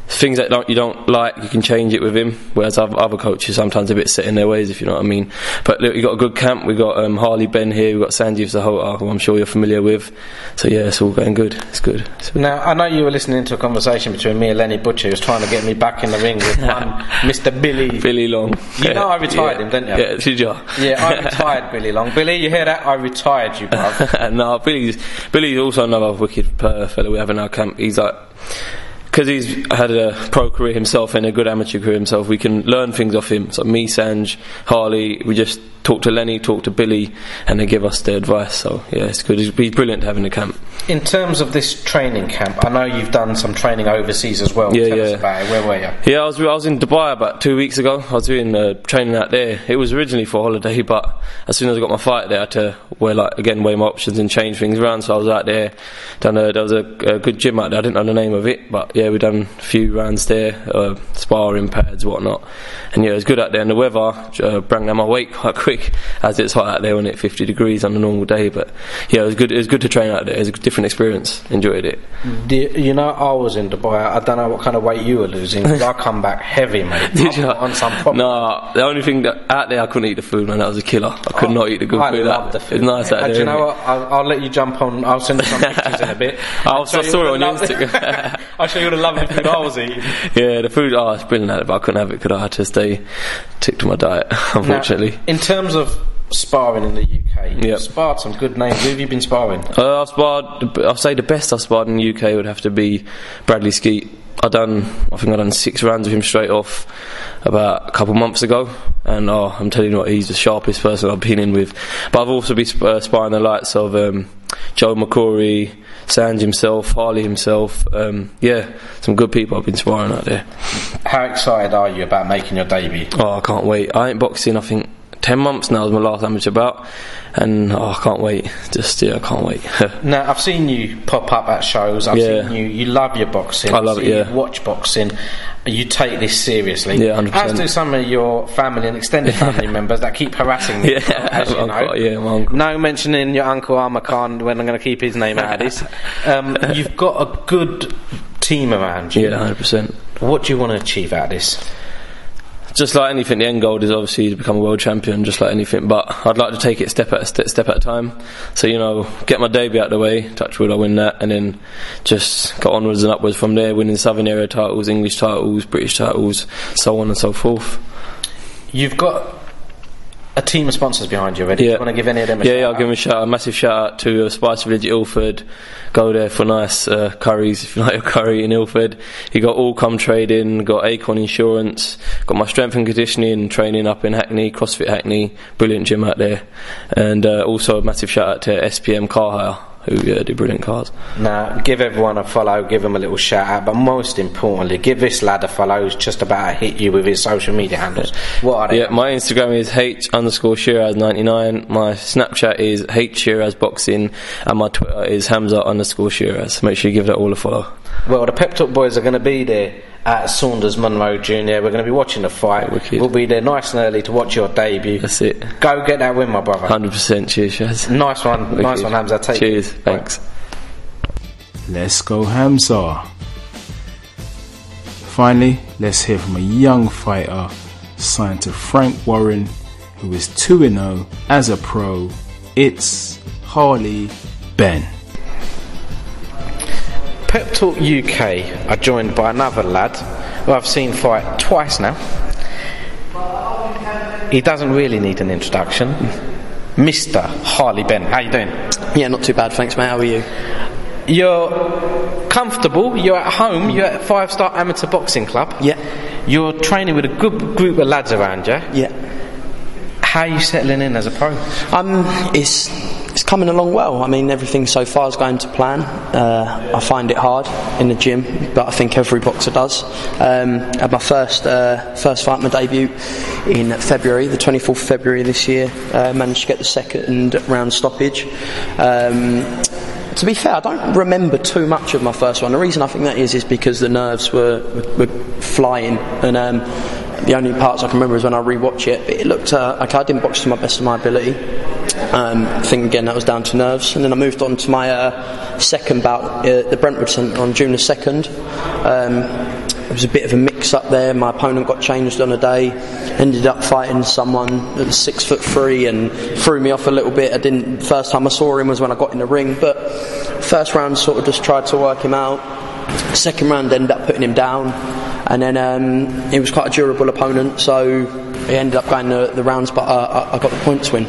things that you don't like, you can change it with him, whereas other coaches sometimes a bit set in their ways, if you know what I mean. But look, we've got a good camp. We've got Harley, Benn here, we've got Sanjeev Sahota, who I'm sure you're familiar with. So yeah, it's all going good. It's good. Now, I know you were listening to a conversation between me and Lenny Butcher. He was trying to get me back in the ring with one Mr. Billy Long. You know I retired him, didn't you? Yeah, did you? Yeah, I retired Billy Long. Billy, you hear that? I retired you, bruv. No, Billy's also another wicked fellow we have in our camp. He's because he's had a pro career himself and a good amateur career himself, we can learn things off him. So me, Sanj, Harley, we just talk to Lenny, talk to Billy, and they give us their advice. So yeah, it's good. He's brilliant to have in the camp. In terms of this training camp, I know you've done some training overseas as well. Tell us about it. Where were you? Yeah, I was in Dubai about 2 weeks ago. I was doing training out there. It was originally for a holiday, but as soon as I got my fight there, I had to weigh my options and change things around. So I was out there. There was a good gym out there. I didn't know the name of it, but yeah, we done a few rounds there, sparring pads, whatnot. And yeah, it was good out there. And the weather brought down my weight quite quick, as it's hot out there when it's 50 degrees on a normal day. But yeah, it was good. It was good to train out there. It was a different experience. Enjoyed it. You know, I was in Dubai. I don't know what kind of weight you were losing, because I come back heavy, mate. Did you? On some problem. No, the only thing that out there I couldn't eat the food, man. That was a killer. I could not eat the good food. I love the food. It's nice out there. Do you know what? I'll let you jump on. I'll send you some pictures in a bit. I saw it on your Instagram. I'll show you the lovely food I was eating. Yeah, the food. Oh, it's brilliant out there, but I couldn't have it because I had to stay tick to my diet, unfortunately. Now, in terms of sparring in the UK, you've sparred some good names. Who have you been sparring? I've sparred. I'll say the best I've sparred in the UK would have to be Bradley Skeet. I think I've done 6 rounds with him straight off about a couple months ago, and I'm telling you what, he's the sharpest person I've been in with. But I've also been sparring the likes of Joe McCrory, Sanj himself, Harley himself. Some good people I've been sparring out there. How excited are you about making your debut? Oh, I can't wait. I ain't boxing, I think 10 months now was my last amateur bout, and I can't wait. I can't wait. Now, I've seen you pop up at shows. I've seen you love your boxing. I love it, yeah. You watch boxing. You take this seriously. Yeah, 100%. As do some of your family and extended family members that keep harassing you, as you know. My uncle. No mentioning your uncle Amar Khan, when I'm going to keep his name out of this. You've got a good team around you. Yeah, 100%. What do you want to achieve out of this? Just like anything, the end goal is obviously to become a world champion, just like anything, but I'd like to take it step at a time. So, get my debut out of the way, touch wood, I win that, and then just go onwards and upwards from there, winning Southern area titles, English titles, British titles, so on and so forth. You've got a team of sponsors behind you already. Do you want to give any of them a shout out? Yeah, I'll give them a shout out. A massive shout out to Spice Village Ilford. Go there for nice curries if you like your curry in Ilford. You got Allcom Trading, got Acorn Insurance, got my strength and conditioning training up in Hackney, CrossFit Hackney, brilliant gym out there, and also a massive shout out to SPM Car Hire, who do brilliant cars. Now, give everyone a follow, give them a little shout out, but most importantly, give this lad a follow who's just about to hit you with his social media handles. What are they? Yeah, my Instagram is H_Sheeraz99, my Snapchat is HSheerazBoxing, and my Twitter is Hamzah_Sheeraz. Make sure you give that all a follow. Well, the Pep Talk boys are going to be there at Saunders Munro Jr. We're going to be watching the fight. Wicked. We'll be there nice and early to watch your debut. That's it. Go get that win, my brother. 100%. Cheers, Shaz. Nice one. Wicked. Nice one, Hamzah. Take Cheers. Thanks. Let's go, Hamzah. Finally, let's hear from a young fighter signed to Frank Warren, who is 2-0 as a pro. It's Harley, Benn. Pep Talk UK are joined by another lad who I've seen fight twice now. He doesn't really need an introduction. Mr. Harley Benn. How you doing? Yeah, not too bad, thanks mate. How are you? You're comfortable, you're at home, you're at 5-Star Amateur Boxing Club. Yeah. You're training with a good group of lads around you. Yeah. How are you settling in as a pro? It's coming along well. I mean, everything so far is going to plan. I find it hard in the gym, but I think every boxer does. I had my first fight, my debut in February, the 24th of February this year. Managed to get the second round stoppage. To be fair, I don't remember too much of my first one. The reason I think that is because the nerves were flying, and the only parts I can remember is when I rewatch it. But it looked okay. I didn't box to my best of my ability. I think again that was down to nerves, and then I moved on to my second bout at the Brentwood Centre on June the 2nd. It was a bit of a mix-up there. My opponent got changed on a day, ended up fighting someone that was 6'3" and threw me off a little bit. First time I saw him was when I got in the ring, but first round sort of just tried to work him out. Second round ended up putting him down, and then he was quite a durable opponent, so he ended up going the rounds, but I got the points win.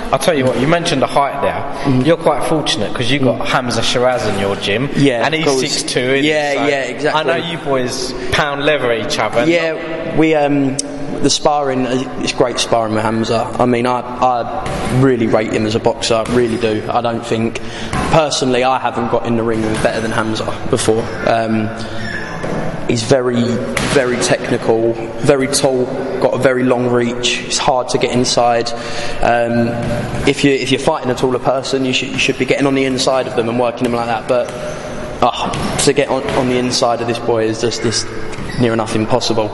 I'll tell you what, you mentioned the height there. Mm-hmm. You're quite fortunate because you've got Hamzah Sheeraz in your gym. Yeah, and he's 6'2". Yeah, exactly. I know you boys pound leather each other. Yeah, we the sparring, it's great sparring with Hamzah. I mean, I really rate him as a boxer, I really do. I don't think, personally, I haven't got in the ring with better than Hamzah before. He's very, very technical, very tall, got a very long reach. It's hard to get inside. If you're fighting a taller person, you should be getting on the inside of them and working them like that. But to get on the inside of this boy is just near enough impossible.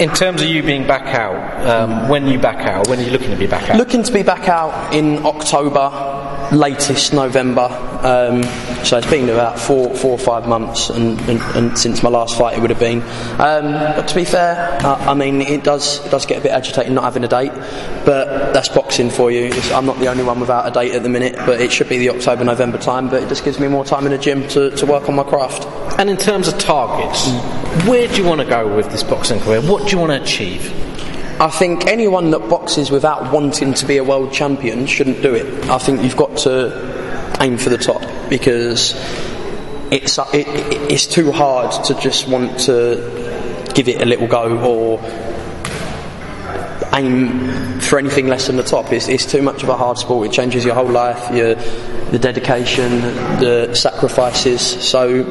In terms of you being back out, when are you looking to be back out? Looking to be back out in October, latest November. So it's been about 4 or 5 months, and since my last fight it would have been. But to be fair, I mean, it does get a bit agitating not having a date, but that's boxing for you. I'm not the only one without a date at the minute, but it should be the October-November time, but it just gives me more time in the gym to work on my craft. And in terms of targets, where do you want to go with this boxing career? What do you want to achieve? I think anyone that boxes without wanting to be a world champion shouldn't do it. I think you've got to aim for the top, because it's too hard to just want to give it a little go or aim for anything less than the top. It's too much of a hard sport. It changes your whole life, the dedication, the sacrifices. So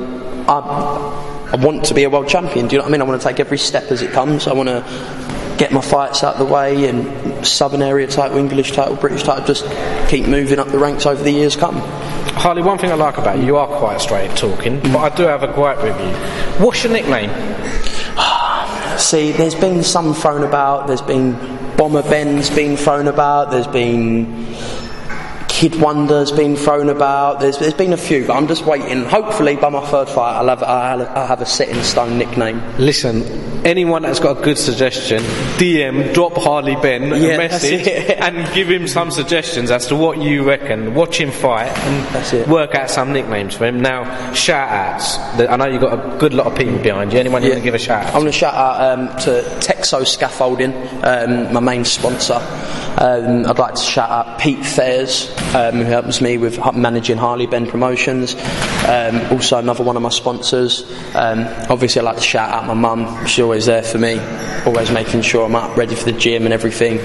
I want to be a world champion. Do you know what I mean? I want to take every step as it comes. I want to get my fights out of the way, and Southern area title, English title, British title, just keep moving up the ranks over the years come. Harley, one thing I like about you are quite straight talking, but I do have a gripe with you. What's your nickname? See, there's been some thrown about. There's been Bomber Ben's been thrown about. There's been Kid Wonder's been thrown about. There's been a few, but I'm just waiting. Hopefully, by my third fight, I'll have a set in stone nickname. Listen, anyone that's got a good suggestion, drop Harley Benn a message and give him some suggestions as to what you reckon. Watch him fight and work out some nicknames for him. Now, shout outs. I know you've got a good lot of people behind you. Anyone you want to give a shout out? I'm going to shout out to TYSON Scaffolding, my main sponsor. I'd like to shout out Pete Fairs, who helps me with managing Harley Benn Promotions. Also another one of my sponsors. Obviously I'd like to shout out my mum. She's always there for me, always making sure I'm up, ready for the gym and everything.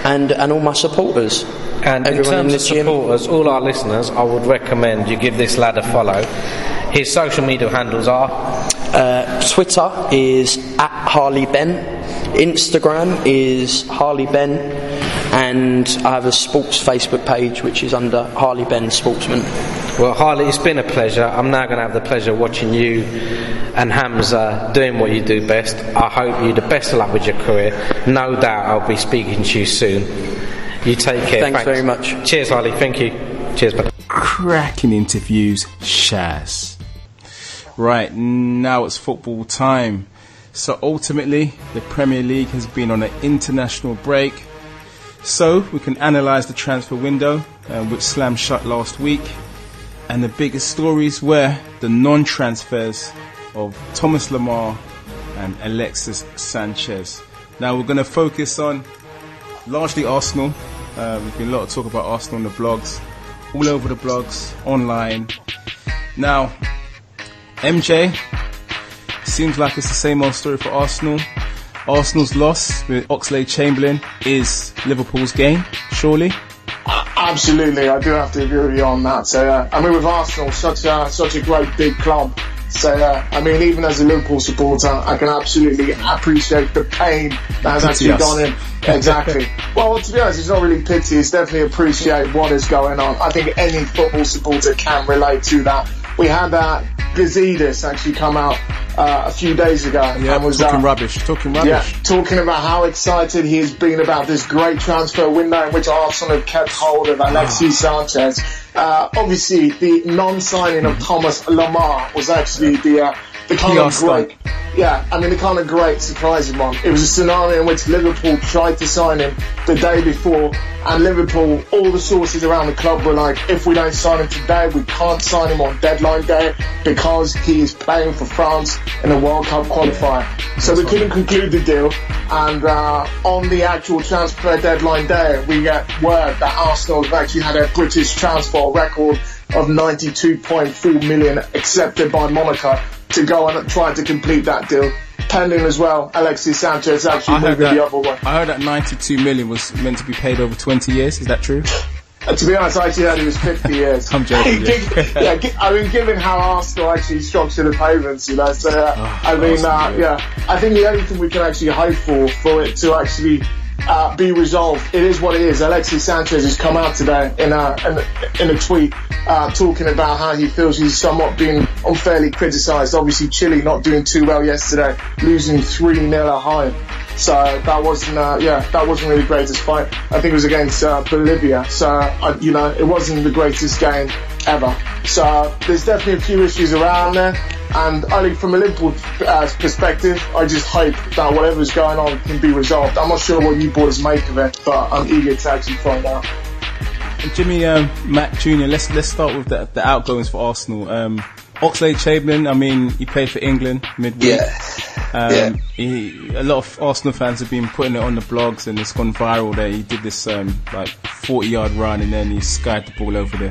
And all my supporters. And in terms of supporters, all our listeners, I would recommend you give this lad a follow. His social media handles are? Twitter is @HarleyBenn. Instagram is Harley Benn, and I have a sports Facebook page which is under Harley Benn Sportsman. Well, Harley, it's been a pleasure. I'm now going to have the pleasure of watching you and Hamzah doing what you do best. I hope you the best of luck with your career. No doubt I'll be speaking to you soon. You take care. Thanks very much. Cheers, Harley. Thank you. Cheers, buddy. Cracking interviews, Shaz. Right, now it's football time. So ultimately, the Premier League has been on an international break. So we can analyse the transfer window, which slammed shut last week. And the biggest stories were the non-transfers of Thomas Lemar and Alexis Sanchez. Now we're going to focus on largely Arsenal. There's been a lot of talk about Arsenal on the blogs, all over the blogs, online. Now, MJ, seems like it's the same old story for Arsenal. Arsenal's loss with Oxlade-Chamberlain is Liverpool's gain, surely? Absolutely, I do have to agree with you on that. So, I mean, with Arsenal, such a great big club. So, I mean, even as a Liverpool supporter, I can absolutely appreciate the pain that has actually gone in. Exactly. Well, to be honest, it's not really pity. It's definitely appreciate what is going on. I think any football supporter can relate to that. We had Gazidis actually come out a few days ago. Yeah, and was talking rubbish. Yeah, talking about how excited he has been about this great transfer window in which Arsenal have kept hold of Alexis Sanchez. Obviously, the non-signing of Thomas Lemar was actually the kind of great... Yeah, I mean, the kind of great surprising one. It was a scenario in which Liverpool tried to sign him the day before, and Liverpool, all the sources around the club were like, if we don't sign him today, we can't sign him on deadline day because he is playing for France in a World Cup qualifier. So we couldn't conclude the deal, and on the actual transfer deadline day, we get word that Arsenal have actually had a British transfer record of 92.4 million accepted by Monaco to go and try to complete that deal. Pending as well, Alexis Sanchez actually moving the other way. I heard that 92 million was meant to be paid over 20 years. Is that true? To be honest, I actually heard it was 50 years. I'm joking. I mean, given how Arsenal actually structure the payments, you know, so I think the only thing we can actually hope for it to actually be resolved. It is what it is. Alexis Sanchez has come out today in a tweet talking about how he feels he's somewhat been unfairly criticised. Obviously, Chile not doing too well yesterday, losing 3-0 at home. So that wasn't really the greatest fight. I think it was against Bolivia. So it wasn't the greatest game ever. So there's definitely a few issues around there. And only from a Liverpool perspective, I just hope that whatever's going on can be resolved. I'm not sure what you boys make of it, but I'm eager to actually find out. Jimmy, Matt Jr., let's start with the outgoings for Arsenal. Oxlade-Chamberlain, I mean, he played for England midweek. A lot of Arsenal fans have been putting it on the blogs, and it's gone viral that he did this 40-yard run, and then he skied the ball over the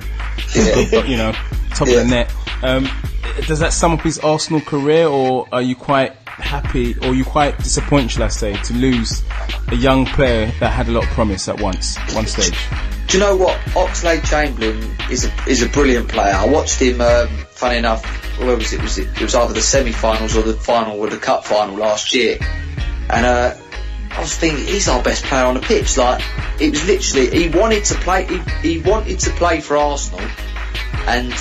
top of the net. Does that sum up his Arsenal career, or are you quite happy, or are you quite disappointed, shall I say, to lose a young player that had a lot of promise at one stage? Do you know what? Oxlade-Chamberlain is a brilliant player. I watched him, funny enough, where was it? It was either the semi-finals or the final, or the cup final last year. And I was thinking, he's our best player on the pitch. Like, it was literally, he wanted to play for Arsenal, and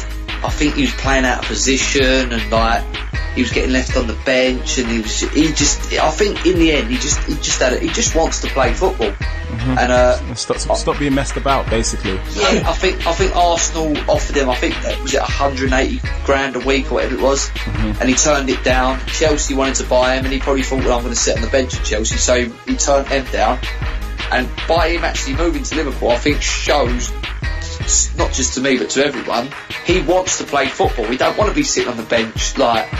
I think he was playing out of position, and like he was getting left on the bench, and I think in the end he just wants to play football. Mm-hmm. And stop being messed about, basically. Yeah, I think Arsenal offered him, I think was it 180 grand a week or whatever it was, and he turned it down. Chelsea wanted to buy him, and he probably thought, well, I'm going to sit on the bench at Chelsea, so he turned them down. And by him actually moving to Liverpool, I think shows, not just to me but to everyone, he wants to play football. He don't want to be sitting on the bench like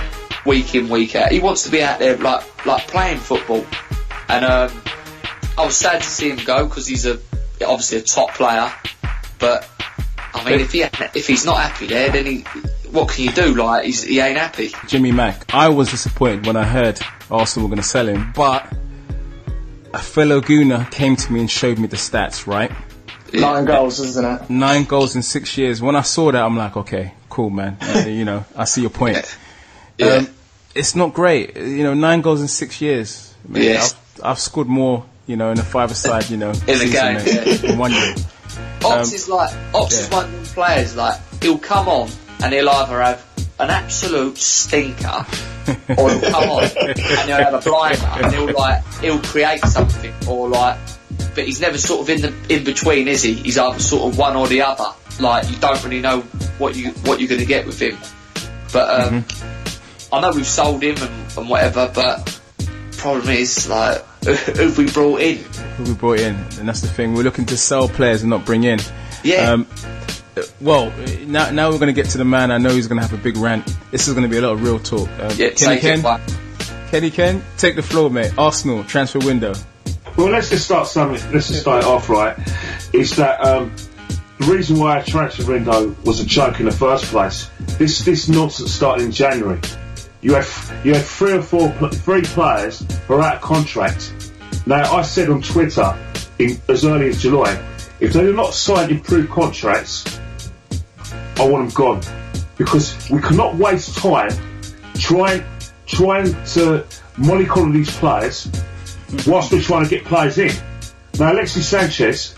week in, week out. He wants to be out there like playing football. And I was sad to see him go, because he's obviously a top player. But I mean, if he's not happy there, then what can you do? Like, he ain't happy. Jimmy Mack, I was disappointed when I heard Arsenal were going to sell him, but a fellow Gooner came to me and showed me the stats, right? 9 goals, isn't it? 9 goals in 6 years. When I saw that, I'm like, okay, cool, man. I see your point. It's not great. 9 goals in 6 years. I mean, I've scored more, in a five-a-side, in the game, in 1 year. Ox is one of them players, like, he'll come on and he'll either have an absolute stinker, or he'll come on and he'll have a blinder, and he'll create something, or like, but he's never sort of in between, is he? He's either sort of one or the other. Like, you don't really know what you're going to get with him. But I know we've sold him and whatever, but problem is, like, who've we brought in? And that's the thing. We're looking to sell players and not bring in. Yeah. Well, now we're going to get to the man. I know he's going to have a big rant. This is going to be a lot of real talk. Kenny Ken, take the floor, mate. Arsenal transfer window. Well, let's just start it off right. Is that the reason why a transfer window was a joke in the first place? This nonsense started in January. You had 3 or 4 players who are out of contract. Now, I said on Twitter as early as July, if they do not sign improved contracts, I want them gone, because we cannot waste time trying to mollycoddle these players whilst we're trying to get players in. Now, Alexis Sanchez,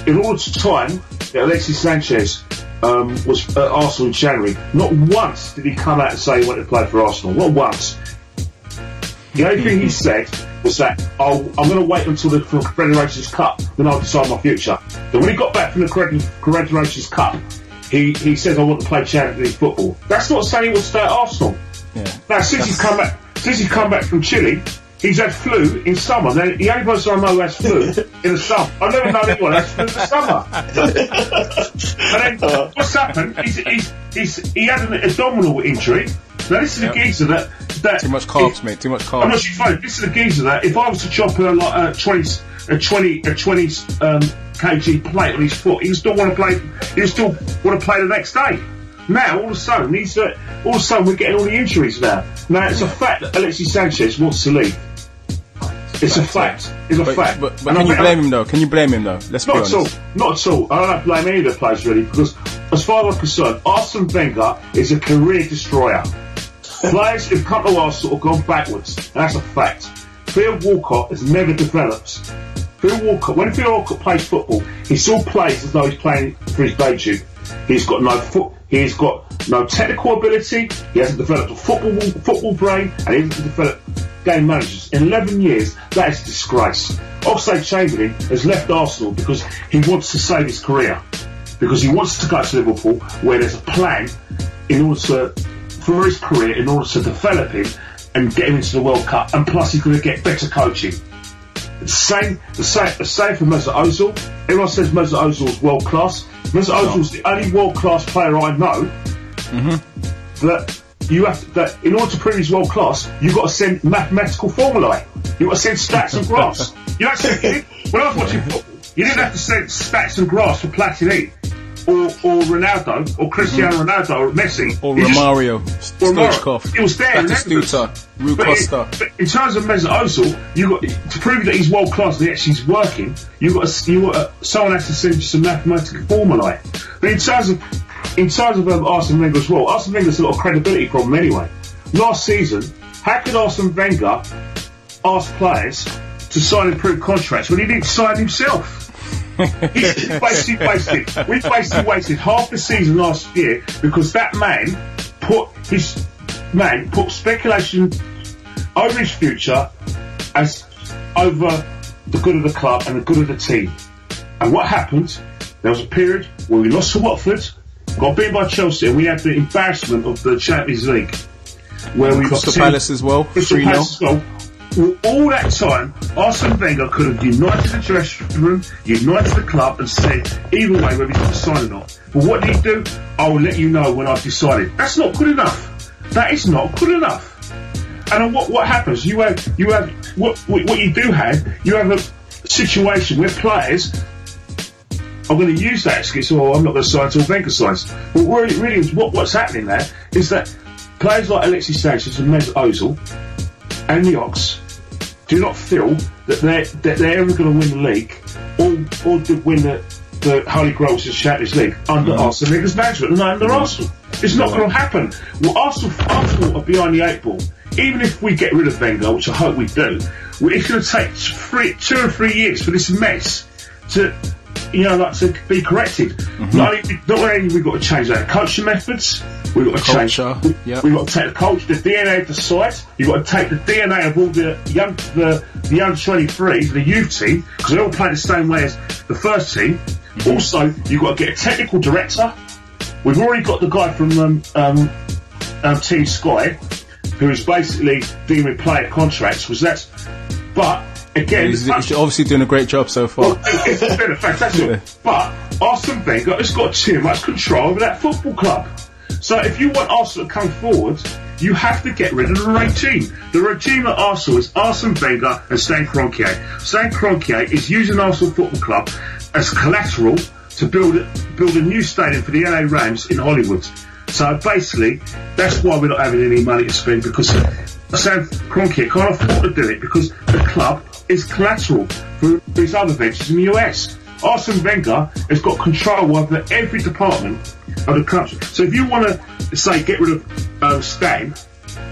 in order to time that Alexis Sanchez was at Arsenal in January, not once did he come out and say he wanted to play for Arsenal. Not once. The only thing he said was that, I'm going to wait until the Confederations Cup, then I'll decide my future. Then when he got back from the Confederations Cup, he says, I want to play Champions League football. That's not saying he will stay at Arsenal. Yeah. Now, since he's come back from Chile, he's had flu in summer. Now, the only person I know who has flu in the summer, I've never known anyone who has flu in the summer. And then what's happened? He had an abdominal injury. Now, this is a geezer that too much carbs, mate. Too much carbs. I'm not sure. This is a geezer that if I was to chop a 20 kg plate on his foot, he still want to play. He still want to play the next day. Now, all of a sudden, we're getting all the injuries now. Now, it's a fact that Alexis Sanchez wants to leave. It's a fact. It's a fact. But can you blame him though? Let's be honest. Not at all. I don't blame any of the players really, because as far as I'm concerned, Arsene Wenger is a career destroyer. Players who've come to Arsenal have gone backwards, and that's a fact. Theo Walcott has never developed. When Theo Walcott plays football, he still plays as though he's playing for his debut. He's got no technical ability. He hasn't developed a football brain, and he hasn't developed game managers. In 11 years, that is a disgrace. Oxlade-Chamberlain has left Arsenal because he wants to save his career, because he wants to go to Liverpool, where there's a plan for his career, in order to develop him and get him into the World Cup, and plus he's going to get better coaching. The same for Mesut Ozil. Everyone says Mesut Ozil is world class. Mesut Ozil is the only world class player I know that in order to prove he's world class, you've got to send mathematical formulae. You've got to send stats and graphs. When I was watching football, you didn't have to send stats and graphs for Platini or Ronaldo or Cristiano Ronaldo or Messi or Romario, Stoichkov. It was there. Rui Costa. But in terms of Mesut Ozil, you got to prove that he's world class and actually he's working. Someone has to send you some mathematical formulae. But in terms of Arsene Wenger as well, Arsene Wenger's a lot of credibility problem anyway. Last season, how could Arsene Wenger ask players to sign improved contracts when he didn't sign himself? We basically wasted half the season last year because that man put speculation over his future as over the good of the club and the good of the team. And what happened? There was a period where we lost to Watford, got beaten by Chelsea, and we had the embarrassment of the Champions League, where we got Crystal Palace as well. 3-0. All that time, Arsene Wenger could have united the dressing room, united the club, and said, either way, whether he's going to sign or not. But what did he do? I will let you know when I've decided. That's not good enough. That is not good enough. And what happens? You have what you do have. You have a situation where players are going to use that excuse. Oh, I'm not going to sign until Wenger signs. But really, what's happening there is that players like Alexis Sanchez and Mesut Ozil and the Ox do not feel that they're ever going to win the league or win the Holy Grail to the Champions League under Arsene Wenger's management and under Arsenal. It's not going to happen. Well, Arsenal are behind the 8 ball. Even if we get rid of Wenger, which I hope we do, it's going to take 2 or 3 years for this mess to be corrected. Not only we've got to change our coaching methods, we've got to change. We've got to take the culture, the DNA of the side. You've got to take the DNA of all the young 23s, the youth team, because they all play the same way as the first team. Also, you've got to get a technical director. We've already got the guy from Team Sky who is basically dealing with player contracts. But again, he's obviously doing a great job so far. Well, it's been a fantastic. Yeah. But Arsene Wenger has got too much control over that football club. So if you want Arsenal to come forward, you have to get rid of the regime. The regime at Arsenal is Arsene Wenger and Stan Kroenke. Stan Kroenke is using Arsenal Football Club as collateral to build a new stadium for the LA Rams in Hollywood. So basically, that's why we're not having any money to spend, because Stan Kroenke can't afford to do it, because the club is collateral for his other ventures in the US. Arsene Wenger has got control over every department of the country. So if you want to say get rid of Stan,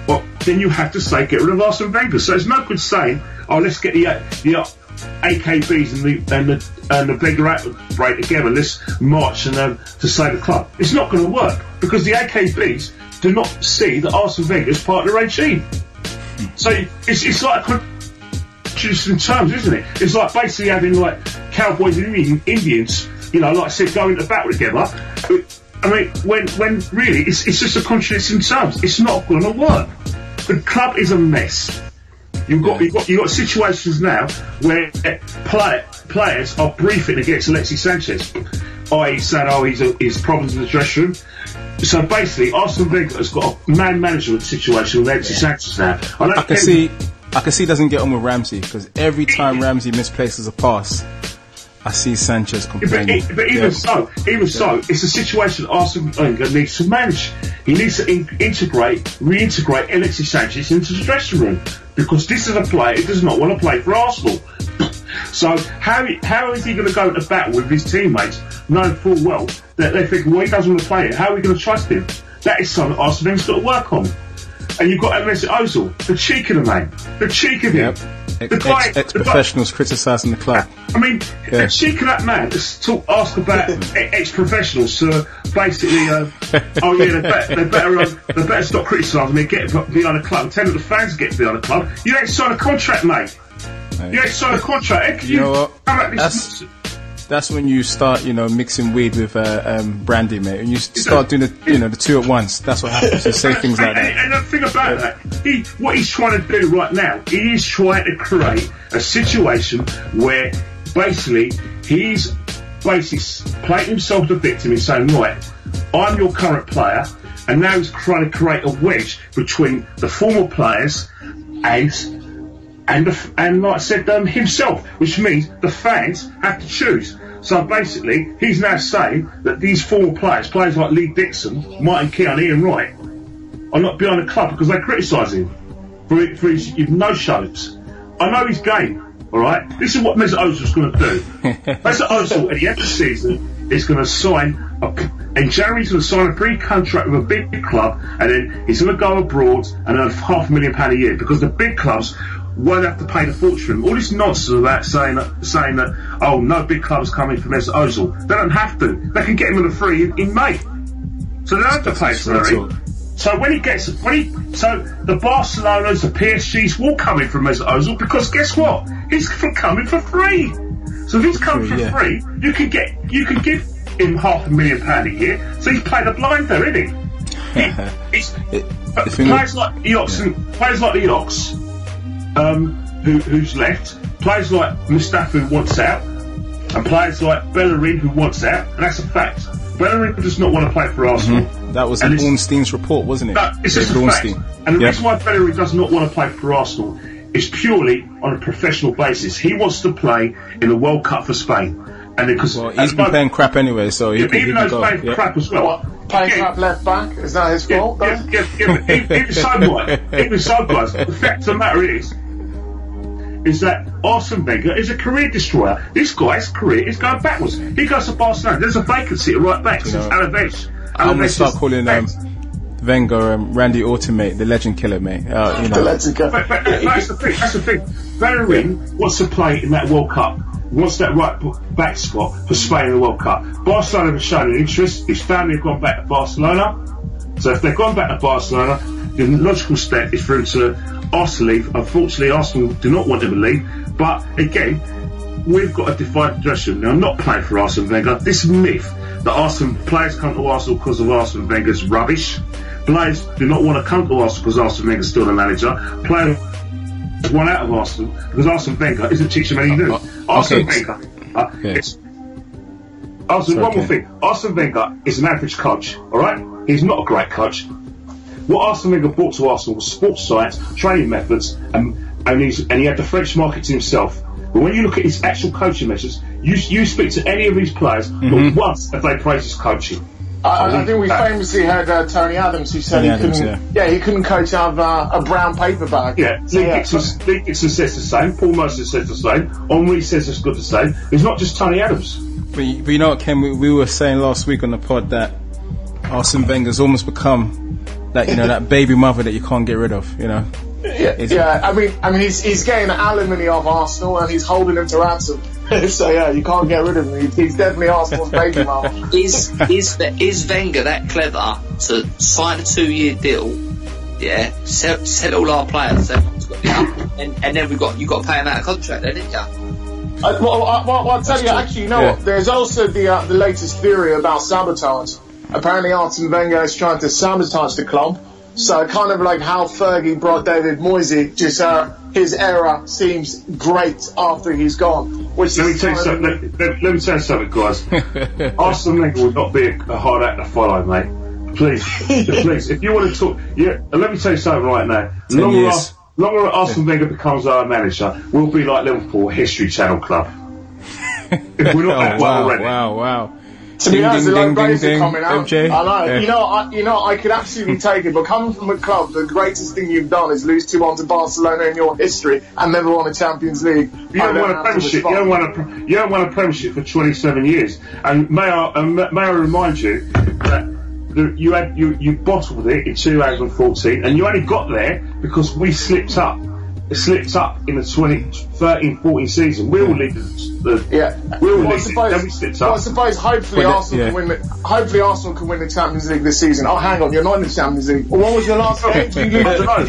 well, then you have to say get rid of Arsene Wenger. So it's no good saying, oh, let's get the AKBs and the Wenger outbreak together, let's march and to save the club. It's not going to work, because the AKBs do not see that Arsene Wenger is part of the regime. So it's like a contradiction in terms, isn't it? It's like basically having like cowboys and Indians, you know, like I said, going to battle together. I mean, when really it's just a contradiction in terms. It's not going to work. The club is a mess. You've got situations now where players are briefing against Alexis Sanchez, i.e. saying, oh, he's problems in the dressing room. So basically, Arsene Wenger has got a man management situation with Alexis Sanchez now. I can see he doesn't get on with Ramsey, because every time Ramsey misplaces a pass, I see Sanchez complaining. But even so, it's a situation Arsene Wenger needs to manage. He needs to reintegrate Alexis Sanchez into the dressing room, because this is a player who does not want to play for Arsenal. So how is he going to go to battle with his teammates, knowing full well that they think, well, he doesn't want to play it? How are we going to trust him? That is something Arsene Wenger's got to work on. And you've got Mesut Ozil, the cheek of the man, the cheek of him. Ex-professionals criticising the club. I mean, the cheek of that man to ask about ex-professionals to basically, they better stop criticising me and get behind the club and tell the fans to get behind the club. You ain't signed a contract, mate. You ain't signed a contract. You know what? That's when you start, mixing weed with brandy, mate. And you start doing the two at once. That's what happens. You say things like that. And the thing about that, what he's trying to do right now, he is trying to create a situation where basically he's playing himself the victim and saying, right, I'm your current player, and now he's trying to create a wedge between the former players and like I said, himself, which means the fans have to choose. So basically, he's now saying that these former players like Lee Dixon, Martin Keown, Ian Wright, are not behind the club because they criticise him for his no-shows. I know his game, alright? This is what Mesut Ozil's going to do. Mesut Ozil, at the end of the season, is going to sign, in January he's going to sign a pre-contract with a big club, and then he's going to go abroad and earn £500,000 a year, because the big clubs won't have to pay the fortune. All this nonsense about saying that oh, no big clubs coming from Mesut Ozil. They don't have to. They can get him on a free in May. So they don't have to pay salary. So so the Barcelonas, the PSGs will come in from Mesut Ozil, because guess what? He's coming for free. So if he's coming for free, you can give him £500,000 a year. So he's played a blinder, isn't he? Players like the Ox, who's left, players like Mustafa who wants out, and players like Bellerin who wants out, and that's a fact. Bellerin does not want to play for Arsenal. Mm-hmm. That was in Ornstein's report, wasn't it? No, it's just a fact. And the reason why Bellerin does not want to play for Arsenal is purely on a professional basis. He wants to play in the World Cup for Spain. And because he's been playing crap anyway, so even though he's playing crap as well. Playing crap left back? Is that his fault? Even so, guys, the fact of the matter is that Arsene Wenger is a career destroyer. This guy's career is going backwards. He goes to Barcelona. There's a vacancy at right back since Alaves. I'm going to start calling Wenger Randy Orton, mate, the legend killer, mate. The legend killer. But that's the thing. Bellerin wants to play in that World Cup. Wants that right back spot for Spain in the World Cup. Barcelona have shown an interest. His family have gone back to Barcelona. So if they've gone back to Barcelona, the logical step is for him to Arsenal leave. Unfortunately, Arsenal do not want him to leave. But again, we've got to divide the dressing room. Now, I'm not playing for Arsene Wenger. This myth that players come to Arsenal because of Arsene Wenger's rubbish. Players do not want to come to Arsenal because Arsene Wenger's still the manager. Players want out of Arsenal because Arsene Wenger isn't teaching them anything new. Arsene Wenger, one more thing. Arsene Wenger is an average coach, alright? He's not a great coach. What Arsene Wenger brought to Arsenal was sports science, training methods, and he had the French market to himself. But when you look at his actual coaching measures, you speak to any of these players, not once have they praised his coaching. I think we famously had Tony Adams who said he couldn't coach out of a brown paper bag. Yeah, Bleek Dixon says the same, Paul Mercer says the same, Henri says it's good the same. It's not just Tony Adams. But you know what, Ken, we were saying last week on the pod that Arsene Wenger's almost become that, you know, that baby mother that you can't get rid of, you know. I mean, he's getting alimony off Arsenal and he's holding him to ransom. So yeah, you can't get rid of him. He's definitely Arsenal's baby mother. Is Wenger that clever to sign a 2-year deal? Yeah, sell all our players, and then you got to pay him out of contract, then, didn't you? I'll tell you, actually, you know what? There's also the latest theory about sabotage. Apparently, Arsene Wenger is trying to sabotage the club. So kind of like how Fergie brought David Moyes, just his era seems great after he's gone. Let me tell you something, guys. Arsene Wenger would not be a hard act to follow, mate. Please. If you want to talk, let me tell you something right now. Longer Arsene Wenger becomes our manager, we'll be like Liverpool, History Channel Club. If we're not that well already. Wow. To be honest, the long days are coming out. MJ. I know. You know, I could absolutely take it. But coming from a club, the greatest thing you've done is lose 2-1 to Barcelona in your history and never won a Champions League. You don't won a Premiership. You don't won a Premiership for 27 years. And may I remind you that you bottled it in 2014, and you only got there because we slipped up. It slipped up in the 2013-14 season. We all lead then we slipped up. I suppose hopefully Arsenal can win. Hopefully Arsenal can win the Champions League this season. Oh, hang on, you're not in the Champions League. Well, what was your last game? Did you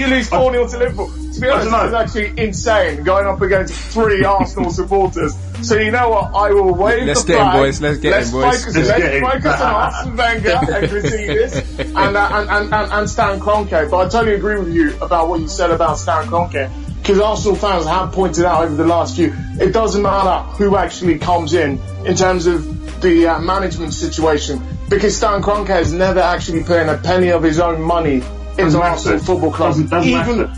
lose 4-0 to Liverpool? To be honest, it was actually insane going up against 3 Arsenal supporters. So you know what? I will wave the flag. Let's get in, boys. Let's focus on Arsene Wenger and Gfrsh and Stan Kroenke. But I totally agree with you about what you said about Stan Kroenke. Because Arsenal fans have pointed out over the last few, it doesn't matter who actually comes in terms of the management situation, because Stan Kroenke has never actually put in a penny of his own money into Arsenal Football Club. Even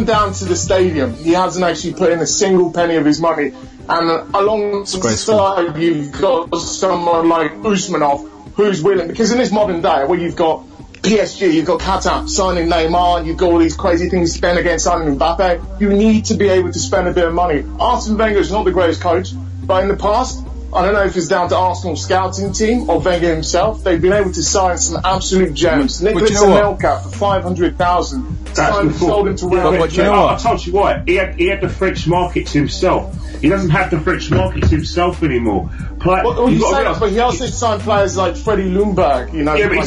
down to the stadium, he hasn't actually put in a single penny of his money. And alongside, you've got someone like Usmanov, who's willing, because in this modern day where you've got PSG, you've got Qatar signing Neymar, you've got all these crazy things to spend against signing Mbappe, you need to be able to spend a bit of money. Arsene Wenger is not the greatest coach, but in the past, I don't know if it's down to Arsenal's scouting team or Wenger himself, they've been able to sign some absolute gems. Nicolas Anelka for 500,000. Sold him to Real Madrid. I told you what, he had the French market to himself. He doesn't have the French market to himself anymore. But he also signed players like Freddie Ljungberg, you know. He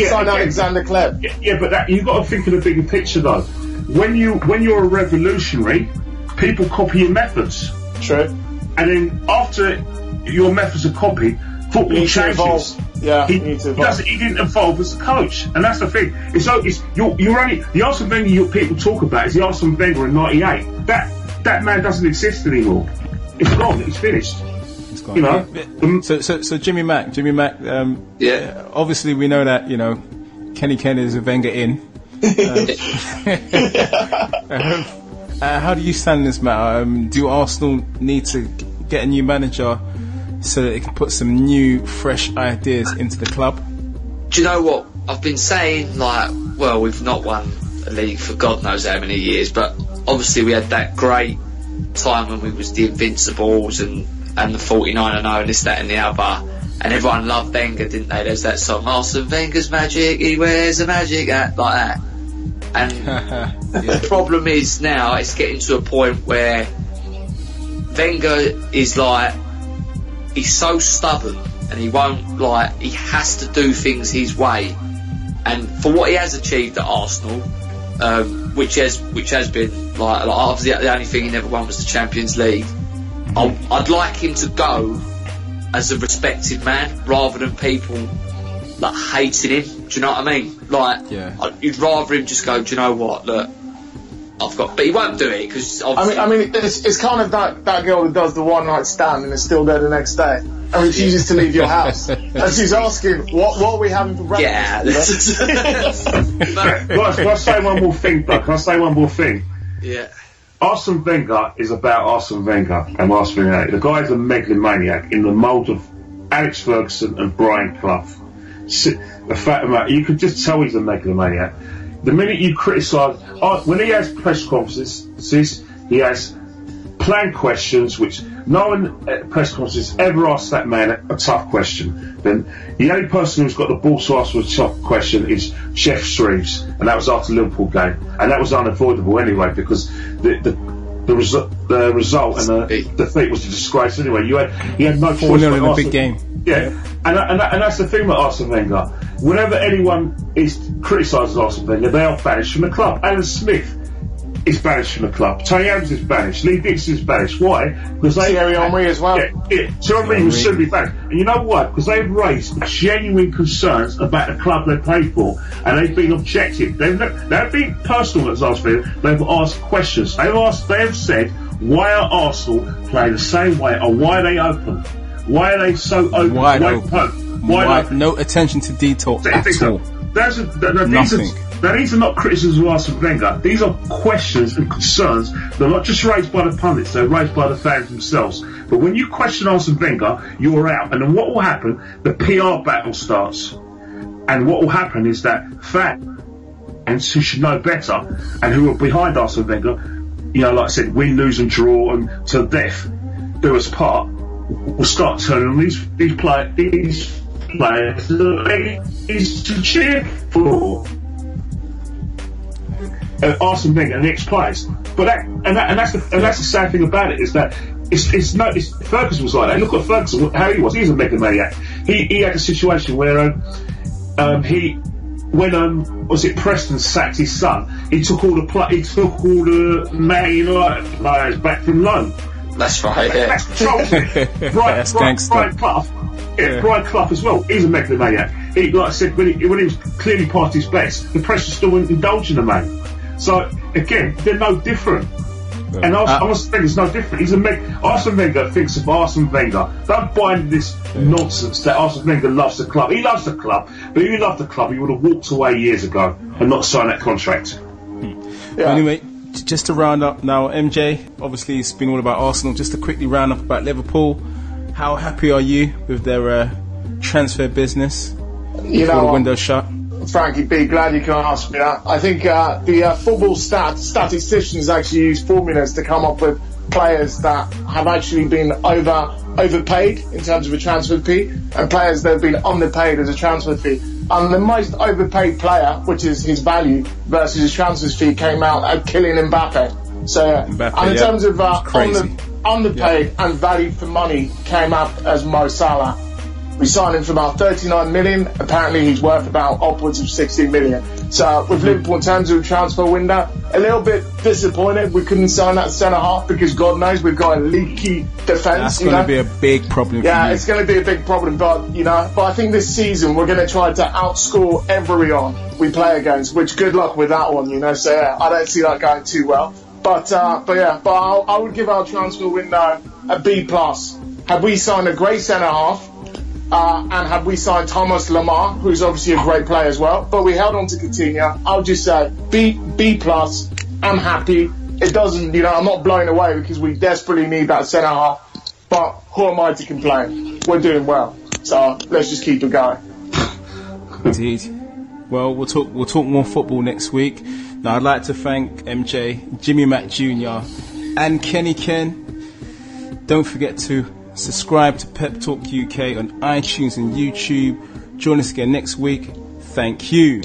signed Alexander Kleb. But you've got to think of the bigger picture though. When you're a revolutionary, people copy your methods. True. And then after your methods are copied, football changes. He didn't evolve as a coach, and that's the thing. You're only the Arsene Wenger people talk about is the Arsene Wenger in '98. That man doesn't exist anymore. It's gone. It's finished. It's gone. You know. So Jimmy Mack. Obviously, we know that Kenny Ken is a Wenger in. How do you stand in this matter? Do Arsenal need to get a new manager so that it can put some new, fresh ideas into the club? Do you know what? I've been saying, we've not won a league for God knows how many years, but obviously we had that great time when we was the Invincibles and the 49-0 and this, that and the other, and everyone loved Wenger, didn't they? There's that song, Arsene Wenger's magic, he wears a magic hat, like that. And the problem is now it's getting to a point where Wenger is he's so stubborn and he won't he has to do things his way, and for what he has achieved at Arsenal, which has been obviously the only thing he never won was the Champions League. I'd like him to go as a respected man rather than people hating him Do you know what I mean? Like, you'd rather him just go, do you know what, look, I've got, but he won't do it because I mean, it's kind of that girl who does the one night stand and is still there the next day and refuses to leave your house, and she's asking, what are we having for breakfast? Yeah. Can I say one more thing, though? Can I say one more thing? Yeah. Arsene Wenger is about Arsene Wenger and Arsene Wenger. The guy's a megalomaniac in the mould of Alex Ferguson and Brian Clough. The fact of that, you could just tell he's a megalomaniac. The minute you criticise, when he has press conferences, he has planned questions, which no one at press conferences ever asks that man a tough question. Then the only person who's got the balls to ask for a tough question is Jeff Sheeraz, and that was after the Liverpool game, and that was unavoidable anyway because the result and the defeat was a disgrace anyway. You had no choice. 4-0 in a big game. Yeah, and that's the thing with Arsene Wenger. Whenever anyone criticises Arsene Wenger, they are banished from the club. Alan Smith is banished from the club. Tony Adams is banished. Lee Dixon is banished. Why? Because Thierry Henry as well. Thierry Henry will soon be banished. And you know why? Because they've raised genuine concerns about the club they play for, and they've been objective. They haven't been personal as Arsene Wenger. They've asked questions. They have said, why are Arsenal playing the same way, or why are they open? Why are they so open? Wide open. No attention to detail at all. These are not criticisms of Arsene Wenger. These are questions and concerns that are not just raised by the pundits, they're raised by the fans themselves. But when you question Arsene Wenger, you're out. And then what will happen? The PR battle starts. And what will happen is that fans who should know better and who are behind Arsene Wenger, like I said, win, lose and draw and to death do us part, will start turning on these players to cheer for Arsene Wenger and the ex-players. But that's the sad thing about it, is that Ferguson was like that. Look at Ferguson, how he was. He's a megalomaniac. He had a situation where when Preston sacked his son, he took all the Man United players back from loan. That's right, yeah. That's Brian Clough. Yeah, Brian Clough as well. He's a megalomaniac. Like I said, when he was clearly past his best, the press was still indulging the man. So again, they're no different. Yeah. And Arsene Wenger's no different. Arsene Wenger thinks of Arsene Wenger. Don't buy into this nonsense that Arsene Wenger loves the club. He loves the club, but if he loved the club, he would have walked away years ago and not signed that contract. Yeah. Anyway, just to round up now, MJ, obviously it's been all about Arsenal. Just to quickly round up about Liverpool, how happy are you with their transfer business before the window's shut? Frankie B, glad you can ask me that. I think the football statisticians actually use formulas to come up with players that have actually been overpaid in terms of a transfer fee, and players that have been underpaid as a transfer fee. And the most overpaid player, which is his value versus his transfer fee, came out at Kylian Mbappe. So, and in terms of underpaid and value for money, came up as Mo Salah. We signed him for about 39 million. Apparently he's worth about upwards of 60 million. So with Liverpool in terms of the transfer window, a little bit disappointed we couldn't sign that centre half, because God knows we've got a leaky defence. That's going to be a big problem. Yeah, it's going to be a big problem. But I think this season we're going to try to outscore everyone we play against. Which good luck with that one, So yeah, I don't see that going too well. But I would give our transfer window a B+. Had we signed a great centre half, and have we signed Thomas Lemar, who's obviously a great player as well, but we held on to Coutinho, I'll just say B+. I'm happy. It doesn't, I'm not blown away because we desperately need that centre half. But who am I to complain? We're doing well, so let's just keep it going. Indeed. Well, we'll talk more football next week. Now, I'd like to thank MJ, Jimmy Mack Jr. and Kenny Ken. Don't forget to subscribe to Pep Talk UK on iTunes and YouTube. Join us again next week. Thank you.